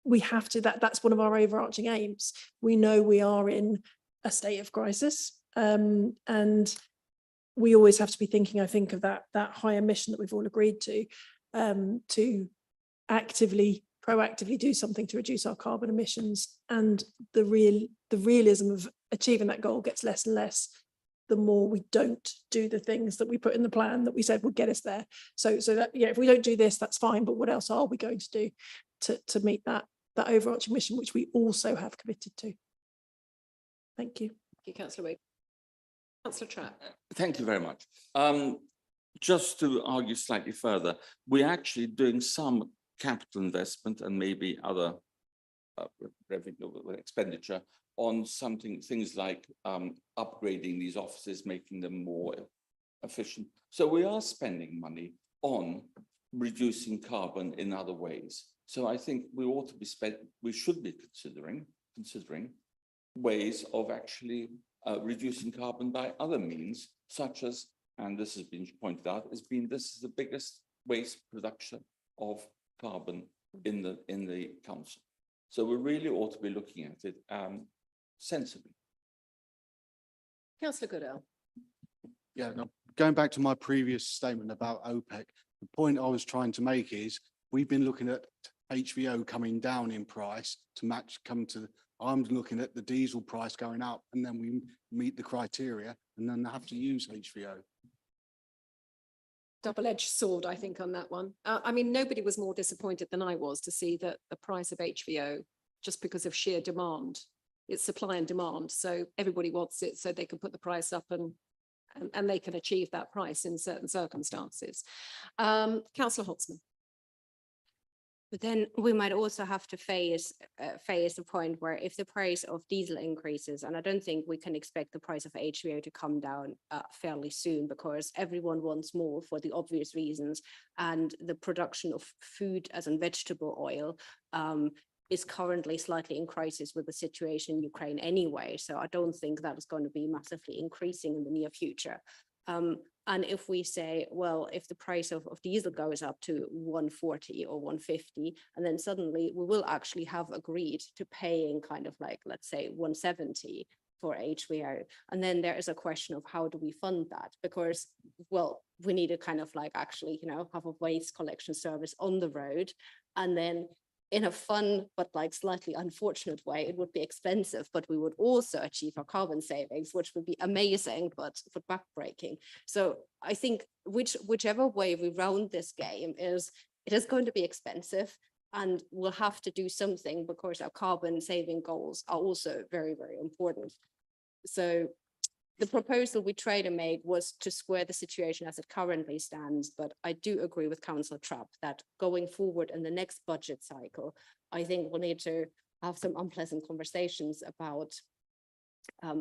we have to, that's one of our overarching aims. We know we are in a state of crisis, and we always have to be thinking, I think, of that higher mission that we've all agreed to proactively do something to reduce our carbon emissions. And the realism of achieving that goal gets less and less the more we don't do the things that we put in the plan that we said would get us there. So that, yeah, if we don't do this, that's fine, but what else are we going to do to meet that overarching mission, which we also have committed to? Thank you. Thank you, Councillor Wade. Councillor Trapp. Thank you very much. Just to argue slightly further, we're actually doing some capital investment and maybe other revenue expenditure on things like upgrading these offices, making them more efficient. So we are spending money on reducing carbon in other ways. So I think we should be considering ways of actually reducing carbon by other means, such as, and this has been pointed out, this is the biggest waste production of carbon in the council. So we really ought to be looking at it sensibly. Councillor Goodell. Yeah, no, going back to my previous statement about OPEC, the point I was trying to make is we've been looking at HVO coming down in price to I'm looking at the diesel price going up, and then we meet the criteria and then have to use HVO. Double-edged sword, I think, on that one. I mean, nobody was more disappointed than I was to see that the price of HVO, just because of sheer demand, it's supply and demand. So everybody wants it so they can put the price up and they can achieve that price in certain circumstances. Councillor Holtzman. But then we might also have to face the point where if the price of diesel increases, and I don't think we can expect the price of HVO to come down fairly soon, because everyone wants more for the obvious reasons, and the production of food as in vegetable oil is currently slightly in crisis with the situation in Ukraine anyway. So I don't think that is going to be massively increasing in the near future. And if we say, well, if the price of diesel goes up to 140 or 150, and then suddenly we will actually have agreed to paying kind of like, let's say 170 for HVO. And then there is a question of how do we fund that? Because, well, we need to kind of like actually, you know, have a waste collection service on the road. And then in a fun, but like slightly unfortunate way, it would be expensive, but we would also achieve our carbon savings, which would be amazing, but backbreaking. So I think whichever way we round this game it is going to be expensive, and we'll have to do something because our carbon saving goals are also very, very important. So the proposal we tried to make was to square the situation as it currently stands, but I do agree with Councillor Trapp that going forward in the next budget cycle, I think we'll need to have some unpleasant conversations about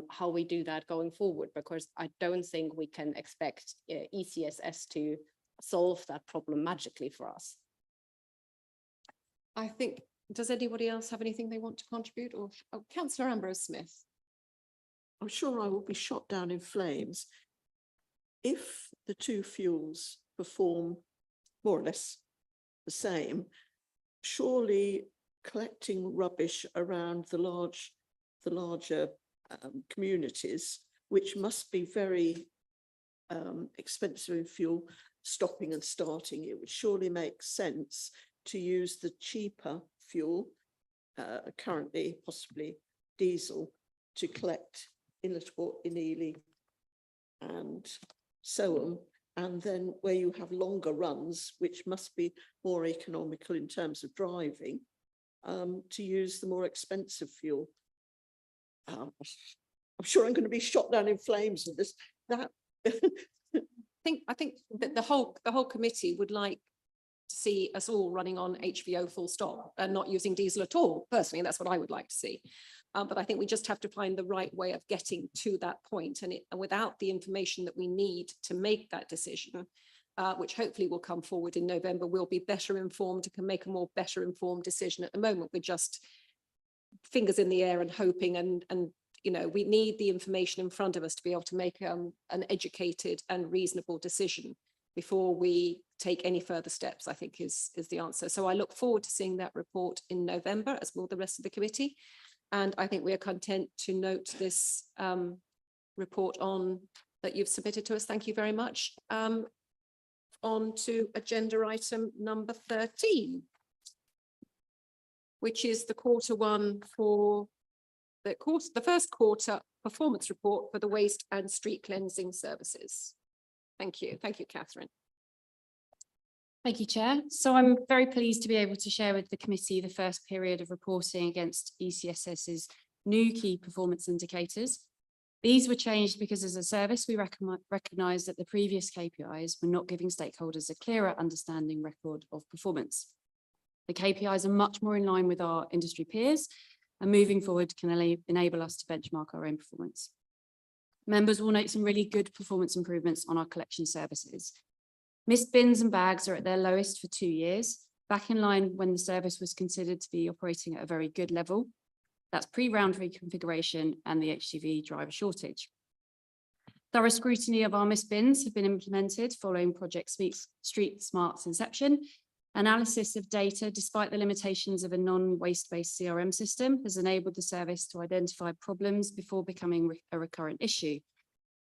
how we do that going forward, because I don't think we can expect ECSS to solve that problem magically for us. I think, does anybody else have anything they want to contribute? Or Councillor Ambrose Smith. I'm sure I will be shot down in flames if the two fuels perform more or less the same. Surely collecting rubbish around the larger communities, which must be very expensive in fuel, stopping and starting, it would surely make sense to use the cheaper fuel, currently possibly diesel, to collect in Littleport, in Ely, and so on. And then where you have longer runs, which must be more economical in terms of driving, to use the more expensive fuel. I'm sure I'm going to be shot down in flames with this. I think that the whole committee would like to see us all running on HVO full stop and not using diesel at all. Personally, that's what I would like to see. But I think we just have to find the right way of getting to that point, and without the information that we need to make that decision, which hopefully will come forward in November, we'll be better informed and can make a more better informed decision. At the moment, we're just fingers in the air and hoping, and you know, we need the information in front of us to be able to make an educated and reasonable decision before we take any further steps, I think is the answer. So I look forward to seeing that report in November, as will the rest of the committee. And I think we are content to note this report on that you've submitted to us. Thank you very much. On to agenda item number 13, which is the Q1 for the first quarter performance report for the waste and street cleansing services. Thank you. Thank you, Catherine. Thank you, Chair. So I'm very pleased to be able to share with the committee the first period of reporting against ECSS's new key performance indicators. These were changed because as a service, we recognise that the previous KPIs were not giving stakeholders a clearer understanding record of performance. The KPIs are much more in line with our industry peers, and moving forward can enable us to benchmark our own performance. Members will note some really good performance improvements on our collection services. Missed bins and bags are at their lowest for 2 years, back in line when the service was considered to be operating at a very good level. That's pre-round reconfiguration and the HGV driver shortage. Thorough scrutiny of our missed bins have been implemented following Project Street Smart's inception. Analysis of data, despite the limitations of a non-waste-based CRM system, has enabled the service to identify problems before becoming a recurrent issue.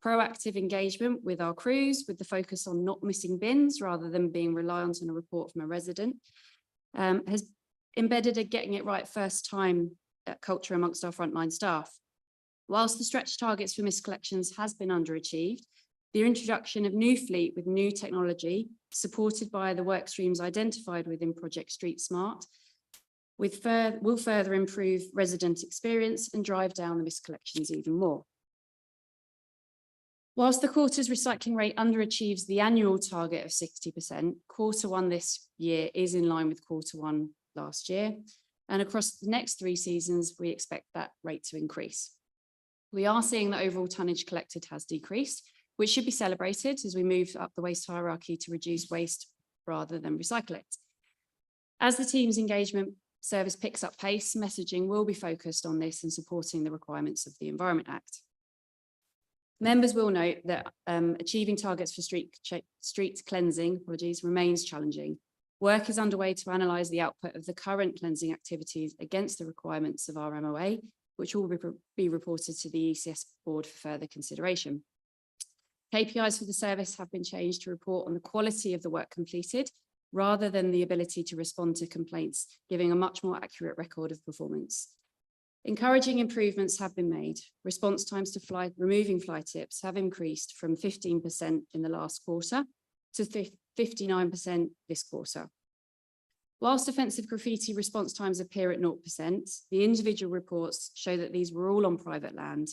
Proactive engagement with our crews, with the focus on not missing bins rather than being reliant on a report from a resident, has embedded a getting it right first time culture amongst our frontline staff. Whilst the stretch targets for missed collections has been underachieved, the introduction of new fleet with new technology, supported by the work streams identified within Project Street Smart, will further improve resident experience and drive down the missed collections even more. Whilst the quarter's recycling rate underachieves the annual target of 60%, Q1 this year is in line with Q1 last year. And across the next 3 seasons, we expect that rate to increase. We are seeing that overall tonnage collected has decreased, which should be celebrated as we move up the waste hierarchy to reduce waste rather than recycle it. As the team's engagement service picks up pace, messaging will be focused on this and supporting the requirements of the Environment Act. Members will note that achieving targets for street cleansing, remains challenging. Work is underway to analyse the output of the current cleansing activities against the requirements of our MOA, which will be reported to the ECS board for further consideration. KPIs for the service have been changed to report on the quality of the work completed, rather than the ability to respond to complaints, giving a much more accurate record of performance. Encouraging improvements have been made. Response times to removing fly tips have increased from 15% in the last quarter to 59% this quarter. Whilst offensive graffiti response times appear at 0%, the individual reports show that these were all on private land,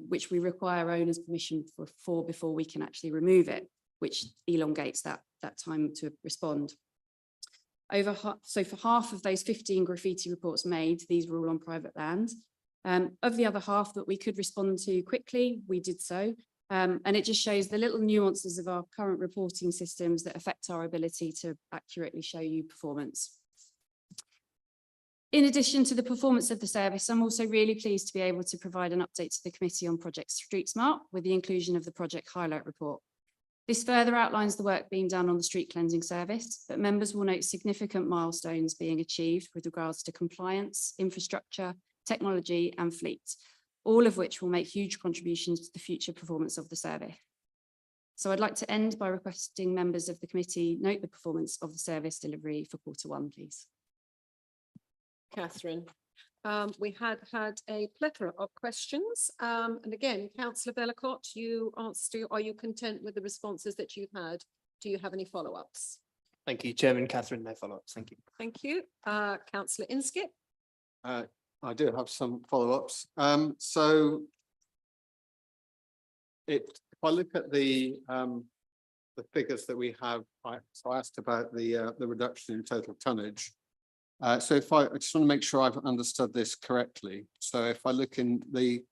which we require owners' permission for before we can actually remove it, which elongates that time to respond. So for half of those 15 graffiti reports made, these were all on private land. Of the other half that we could respond to quickly, we did so. And it just shows the little nuances of our current reporting systems that affect our ability to accurately show you performance. In addition to the performance of the service, I'm also really pleased to be able to provide an update to the committee on Project Street Smart with the inclusion of the project highlight report. This further outlines the work being done on the street cleansing service, but members will note significant milestones being achieved with regards to compliance, infrastructure, technology and fleet, all of which will make huge contributions to the future performance of the service. So I'd like to end by requesting members of the committee note the performance of the service delivery for Q1, please. Catherine, we had a plethora of questions. And again, Councillor Vellacott, are you content with the responses that you've had? Do you have any follow-ups? Thank you, Chairman. Catherine, no follow-ups. Thank you. Thank you. Councillor Inskip. I do have some follow-ups. So if I look at the the figures that we have, so I asked about the reduction in total tonnage. So if I just want to make sure I've understood this correctly. So if I look in the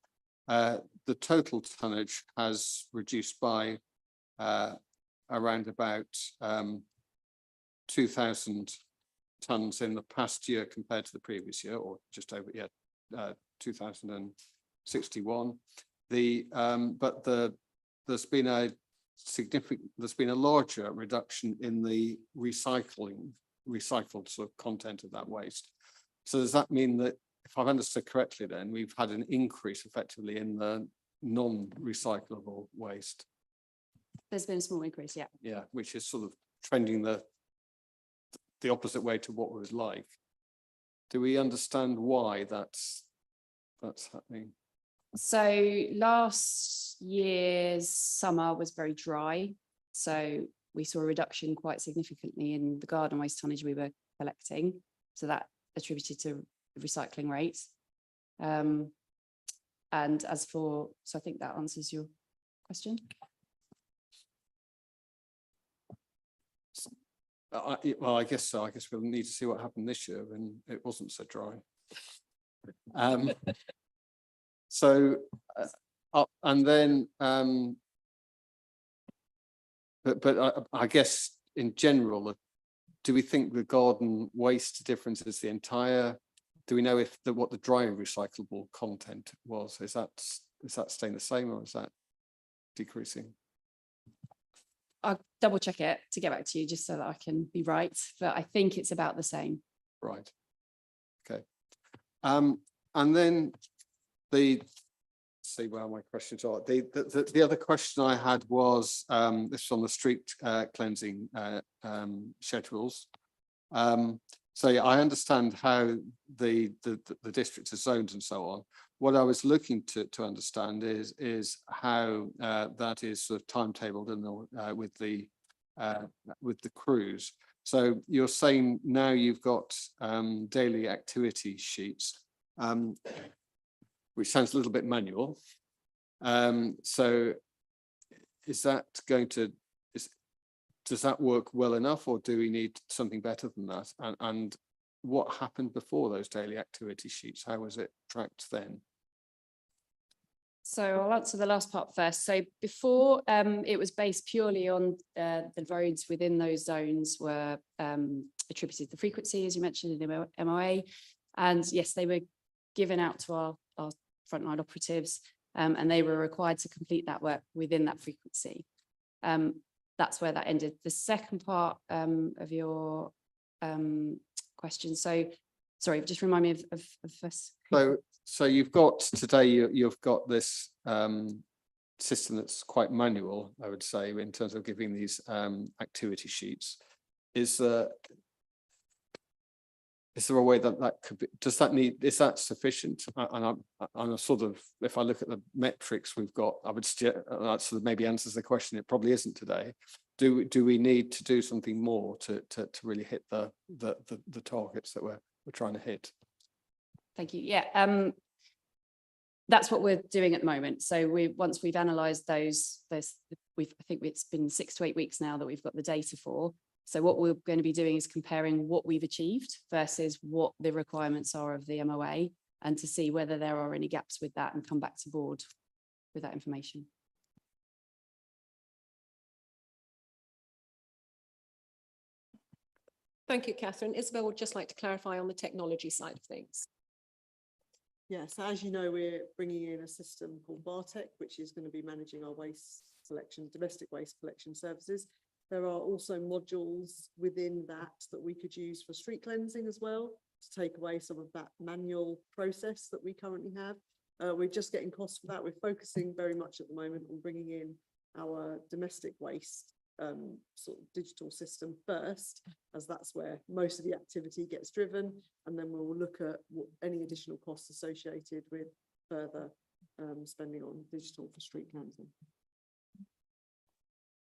total tonnage has reduced by around about 2,000 tonnes in the past year compared to the previous year, or just over 2,061. There's been a larger reduction in the recycled sort of content of that waste. So does that mean that, if I've understood correctly, then we've had an increase effectively in the non-recyclable waste? There's been a small increase, yeah. Yeah, which is sort of trending the opposite way to what we would like. Do we understand why that's happening? So last year's summer was very dry. So we saw a reduction quite significantly in the garden waste tonnage we were collecting. So that attributed to recycling rates. And as for, so I think that answers your question. Well, I guess so. I guess we'll need to see what happened this year when it wasn't so dry. And then, but I guess in general, do we think the garden waste difference is the entire? Do we know if what the dry recyclable content was? Is that staying the same, or is that decreasing? I'll double check it to get back to you just so that I can be right, but I think it's about the same. Right. Okay. And then see where my questions are. The other question I had was this on the street cleansing schedules. So yeah, I understand how the districts are zoned and so on. What I was looking to understand is how that is sort of timetabled and with the crews. So you're saying now you've got daily activity sheets, which sounds a little bit manual. So is that going to, does that work well enough, or do we need something better than that? And what happened before those daily activity sheets? How was it tracked then? So I'll answer the last part first. So before, it was based purely on the roads within those zones were attributed to frequency, as you mentioned in the MOA. And yes, they were given out to our frontline operatives, and they were required to complete that work within that frequency. That's where that ended. The second part of your question. So, sorry, just remind me of first. So you've got today, you've got this system that's quite manual, I would say, in terms of giving these activity sheets. Is there a way that could be, is that sufficient? And I'm sort of, if I look at the metrics we've got, I would that sort of maybe answers the question. It probably isn't today. Do we need to do something more to really hit the targets that we're trying to hit? Thank you. Yeah, that's what we're doing at the moment. So once we've analysed those, I think it's been 6 to 8 weeks now that we've got the data for. So what we're going to be doing is comparing what we've achieved versus what the requirements are of the MOA, and to see whether there are any gaps with that and come back to board with that information. Thank you, Catherine. Isabel would just like to clarify on the technology side of things. Yeah, so as you know, we're bringing in a system called Bartek, which is going to be managing our waste collection, domestic waste collection services. There are also modules within that we could use for street cleansing as well, to take away some of that manual process that we currently have. We're just getting costs for that. We're focusing very much at the moment on bringing in our domestic waste sort of digital system first, as that's where most of the activity gets driven, and then we'll look at any additional costs associated with further spending on digital for street cleansing.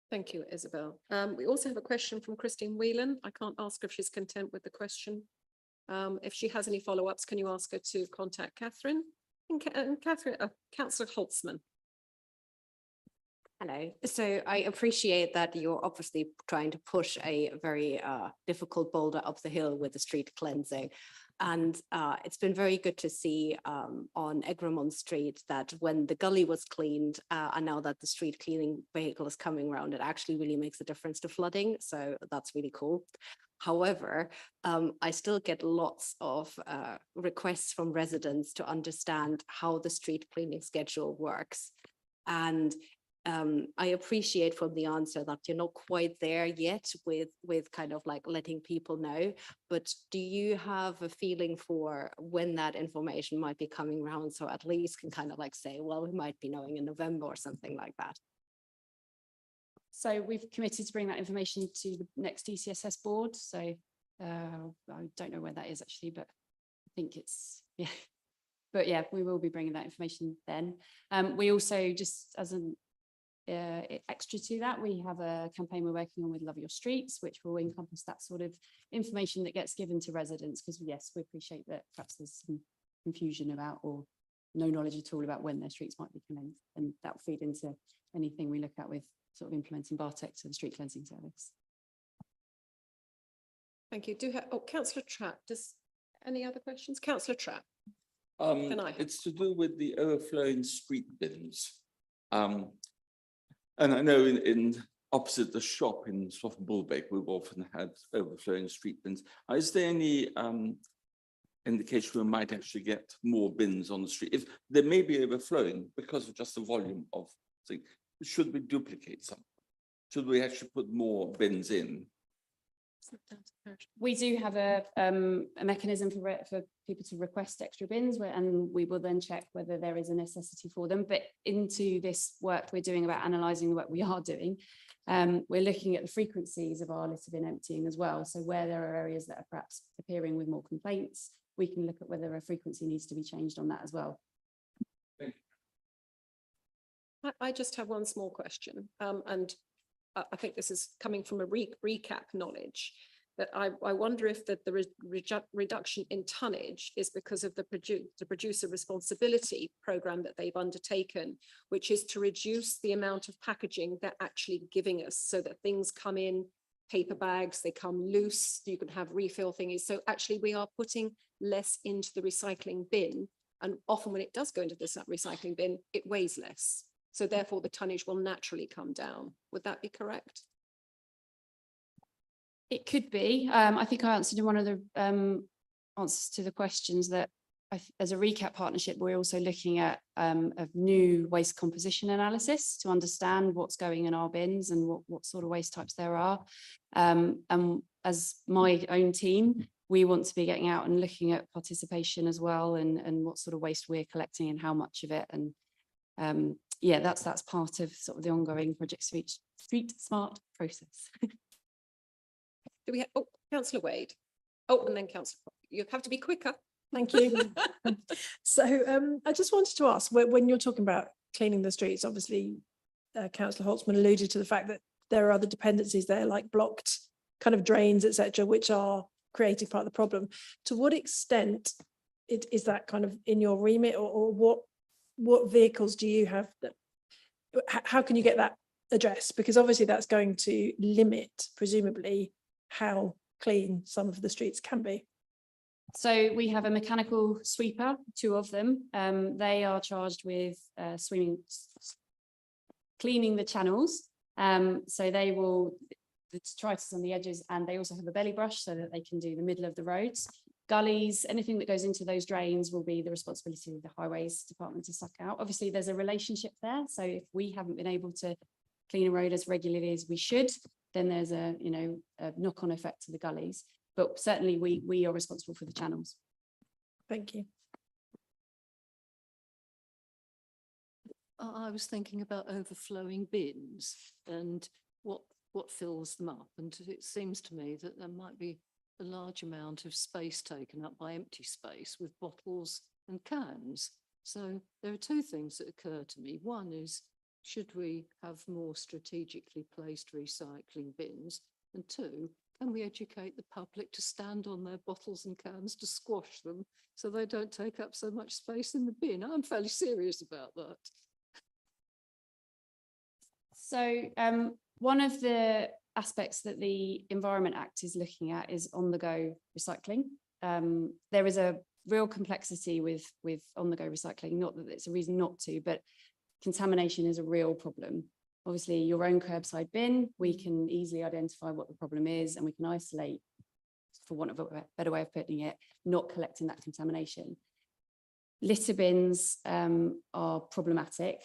Thank you, Isabel. We also have a question from Christine Whelan. I can't ask her if she's content with the question. If she has any follow-ups, can you ask her to contact Catherine? And Catherine, Councillor Holtzman. Hello. So I appreciate that you're obviously trying to push a very difficult boulder up the hill with the street cleansing. And it's been very good to see on Egremont Street that when the gully was cleaned and now that the street cleaning vehicle is coming around, it actually really makes a difference to flooding. So that's really cool. However, I still get lots of requests from residents to understand how the street cleaning schedule works. And I appreciate from the answer that you're not quite there yet with kind of like letting people know, but do you have a feeling for when that information might be coming around? So at least can kind of like say, well, we might be knowing in November or something like that. So we've committed to bring that information to the next DCSS board. So I don't know where that is actually, but I think it's, yeah. But yeah, we will be bringing that information then. We also, just as an extra to that, we have a campaign we're working on with Love Your Streets, which will encompass that sort of information that gets given to residents, because yes, we appreciate that perhaps there's some confusion about or no knowledge at all about when their streets might be cleansed, and that will feed into anything we look at with sort of implementing Bartek to the street cleansing service. Thank you. Councillor Trapp, does any other questions? Councillor Trapp. Can I? It's to do with the overflowing street bins. And I know in opposite the shop in Swaffham Bullbeck, we've often had overflowing street bins. Is there any indication we might actually get more bins on the street? If there may be overflowing because of just the volume of things, should we duplicate some? Should we actually put more bins in? We do have a mechanism for people to request extra bins, and we will then check whether there is a necessity for them. But into this work we're doing about analysing the work we are doing, we're looking at the frequencies of our litter bin emptying as well. So where there are areas that are perhaps appearing with more complaints, we can look at whether a frequency needs to be changed on that as well. I just have one small question, and I think this is coming from a recap knowledge, that I wonder if that the reduction in tonnage is because of the producer responsibility program that they've undertaken, which is to reduce the amount of packaging they're actually giving us, so that things come in paper bags, they come loose, you can have refill thingies. So actually we are putting less into the recycling bin, and often when it does go into the recycling bin, it weighs less. So therefore the tonnage will naturally come down. Would that be correct? It could be. I think I answered in one of the answers to the questions that as a recap partnership, we're also looking at a new waste composition analysis to understand what's going in our bins and what sort of waste types there are. And as my own team, we want to be getting out and looking at participation as well, and what sort of waste we're collecting and how much of it. And yeah, that's part of sort of the ongoing Project Street Smart process. Do we have, Councillor Wade? Oh, and then Councillor, you have to be quicker. Thank you. So I just wanted to ask, when you're talking about cleaning the streets, obviously Councillor Holtzman alluded to the fact that there are other dependencies there, like blocked kind of drains, etc., which are creating part of the problem. To what extent is that kind of in your remit, or what vehicles do you have that, how can you get that addressed? Because obviously that's going to limit, presumably, how clean some of the streets can be. So we have a mechanical sweeper, 2 of them. They are charged with cleaning the channels. So they will, the detritus on the edges, and they also have a belly brush so that they can do the middle of the roads. Gullies, anything that goes into those drains will be the responsibility of the highways department to suck out. Obviously there's a relationship there. So if we haven't been able to clean a road as regularly as we should, then there's a knock-on effect to the gullies. But certainly we are responsible for the channels. Thank you. I was thinking about overflowing bins and what fills them up. And it seems to me that there might be a large amount of space taken up by empty space with bottles and cans. So there are 2 things that occur to me. One is, should we have more strategically placed recycling bins? And 2, can we educate the public to stand on their bottles and cans to squash them so they don't take up so much space in the bin? I'm fairly serious about that. So one of the aspects that the Environment Act is looking at is on-the-go recycling. There is a real complexity with on-the-go recycling, not that it's a reason not to, but contamination is a real problem. Obviously, your own curbside bin, we can easily identify what the problem is and we can isolate, for want of a better way of putting it, not collecting that contamination. Litter bins are problematic.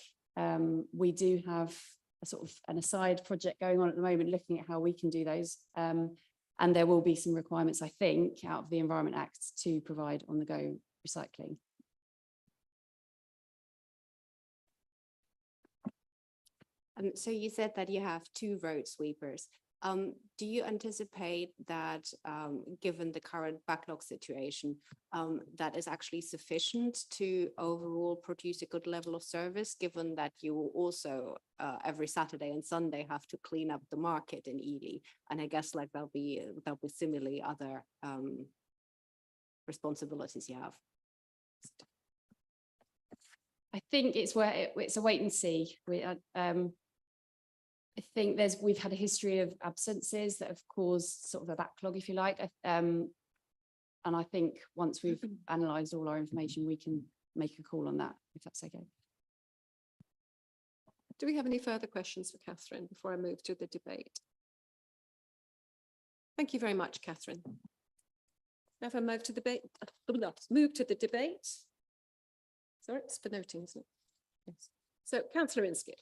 We do have a sort of an aside project going on at the moment looking at how we can do those. And there will be some requirements, I think, out of the Environment Act to provide on-the-go recycling. So you said that you have 2 road sweepers. Do you anticipate that, given the current backlog situation, that is actually sufficient to overall produce a good level of service, given that you will also every Saturday and Sunday have to clean up the market in Ely? And I guess like there'll be similarly other responsibilities you have. I think it's a wait and see. I think we've had a history of absences that have caused sort of a backlog, if you like. And I think once we've analysed all our information, we can make a call on that, if that's okay. Do we have any further questions for Catherine before I move to the debate? Thank you very much, Catherine. Now if I move to the debate, Sorry, it's for noting, isn't it? Yes. So Councillor Inskip.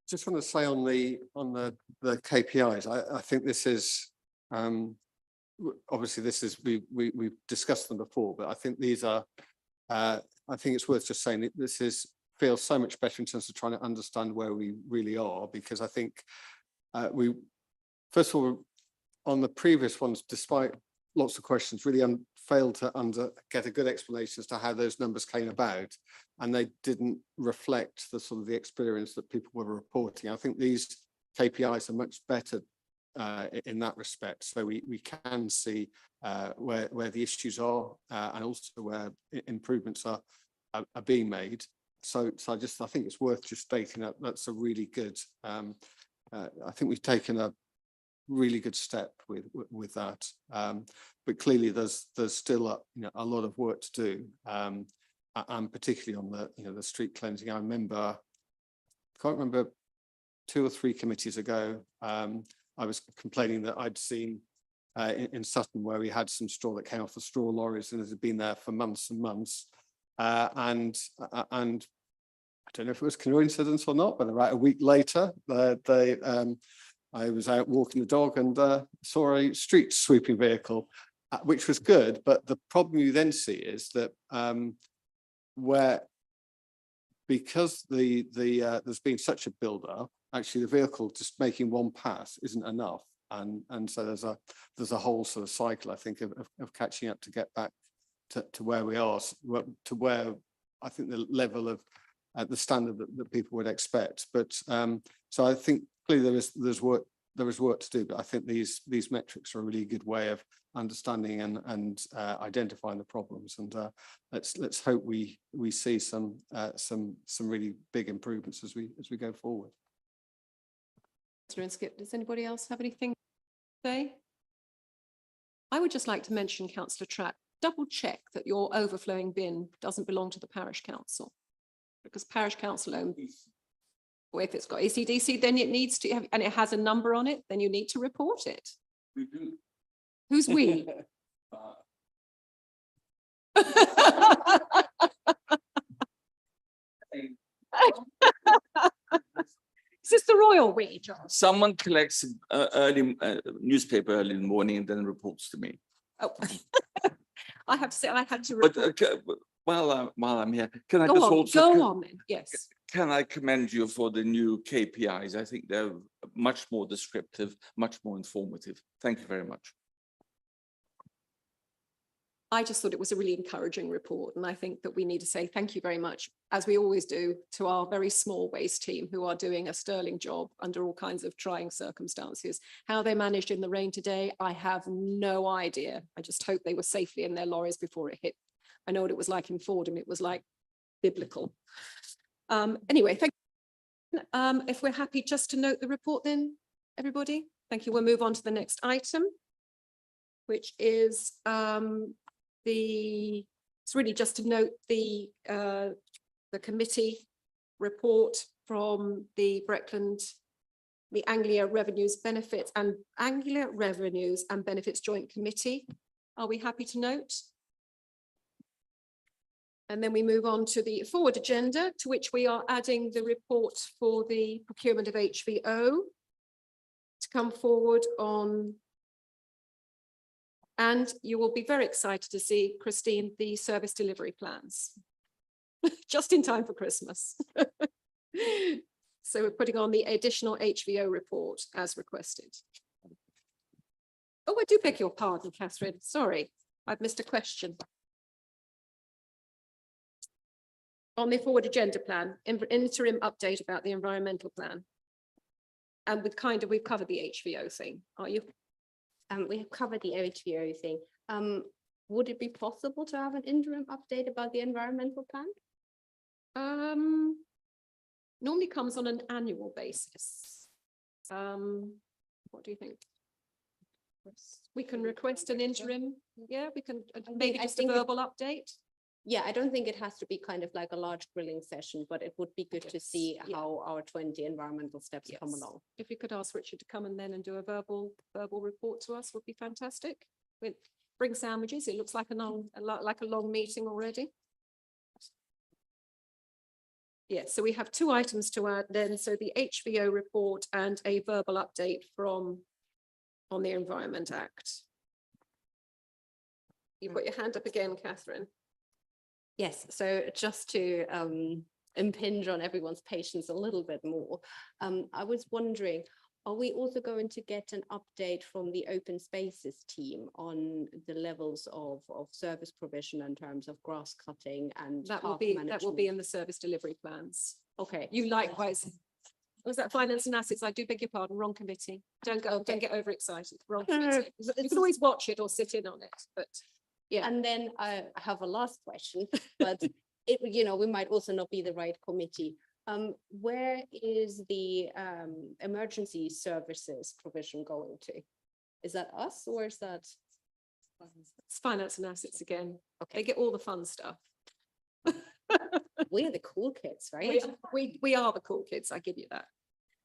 Just want to say on the KPIs, I think this is obviously we've discussed them before, but I think these are I think it's worth just saying that this feels so much better in terms of trying to understand where we really are, because I think we first of all on the previous ones, despite lots of questions, really failed to get a good explanation as to how those numbers came about, and they didn't reflect the sort of the experience that people were reporting. I think these KPIs are much better in that respect, so we can see where the issues are and also where improvements are being made. So I think it's worth just stating that that's a really good. I think we've taken a really good step with that, but clearly there's still a lot of work to do, and particularly on the street cleansing. I can't remember 2 or 3 committees ago, I was complaining that I'd seen in Sutton where we had some straw that came off the straw lorries and it had been there for months and months, and I don't know if it was coincidence or not, but about a week later I was out walking the dog and saw a street sweeping vehicle, which was good. But the problem you then see is that because there's been such a build-up, actually the vehicle just making one pass isn't enough, and so there's a whole sort of cycle, I think, of catching up to get back to where we are, to where I think the level of the standard that people would expect. But so I think clearly there is work to do, but I think these metrics are a really good way of understanding and identifying the problems, and let's hope we see some really big improvements as we go forward. Does anybody else have anything to say? I would just like to mention, Councillor Track, double check that your overflowing bin doesn't belong to the parish council, because parish council own. Or if it's got ACDC, then it needs to have, and it has a number on it, then you need to report it. We do. Who's we? Is this the royal we, John? Someone collects early newspaper early in the morning and then reports to me. Oh, I have to But report. while I'm here, can I Go just on, also go on then, yes. Can I commend you for the new KPIs? I think they're much more descriptive, much more informative. Thank you very much. I just thought it was a really encouraging report, and I think that we need to say thank you very much, as we always do, to our very small waste team who are doing a sterling job under all kinds of trying circumstances. How they managed in the rain today, I have no idea. I just hope they were safely in their lorries before it hit. I know what it was like in Fordham. It was like biblical. Anyway, thank you. If we're happy just to note the report then, everybody, thank you. We'll move on to the next item, which is it's really just to note the committee report from the Anglia Revenues and Benefits Joint Committee. Are we happy to note? And then we move on to the forward agenda, to which we are adding the report for the procurement of HVO to come forward on. And you will be very excited to see, Christine, the service delivery plans. Just in time for Christmas. So we're putting on the additional HVO report as requested. Oh, I do beg your pardon, Catherine. Sorry, I've missed a question. On the forward agenda plan, interim update about the environmental plan. And we've covered the HVO thing, are you? We have covered the HVO thing. Would it be possible to have an interim update about the environmental plan? Normally comes on an annual basis. What do you think? We can request an interim. Yeah, we can maybe just a verbal update. Yeah, I don't think it has to be kind of like a large grilling session, but it would be good to see how our 20 environmental steps come along. If you could ask Richard to come and do a verbal report to us, would be fantastic. Bring sandwiches. It looks like a long meeting already. Yeah, so we have 2 items to add then. So the HVO report and a verbal update on the Environment Act. You've got your hand up again, Catherine. Yes, so just to impinge on everyone's patience a little bit more, I was wondering, are we also going to get an update from the open spaces team on the levels of service provision in terms of grass cutting and that will be in the service delivery plans. Okay. You likewise. Was that finance and assets? I do beg your pardon, wrong committee. Don't get overexcited. Wrong committee. You can always watch it or sit in on it, but yeah. And then I have a last question, but we might also not be the right committee. Where is the emergency services provision going to? Is that us or is that? It's finance and assets again. Okay. They get all the fun stuff. We're the cool kids, right? We are the cool kids, I give you that.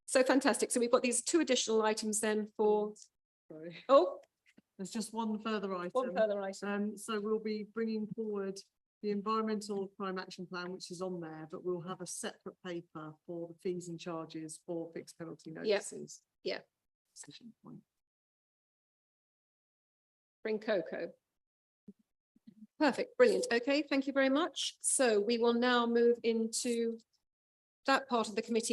So fantastic. So we've got these 2 additional items then for. Sorry. Oh. There's just one further item. One further item. So we'll be bringing forward the environmental crime action plan, which is on there, but we'll have a separate paper for the fees and charges for fixed penalty notices. Yeah. Decision point. Bring cocoa. Perfect, brilliant. Okay, thank you very much. So we will now move into that part of the committee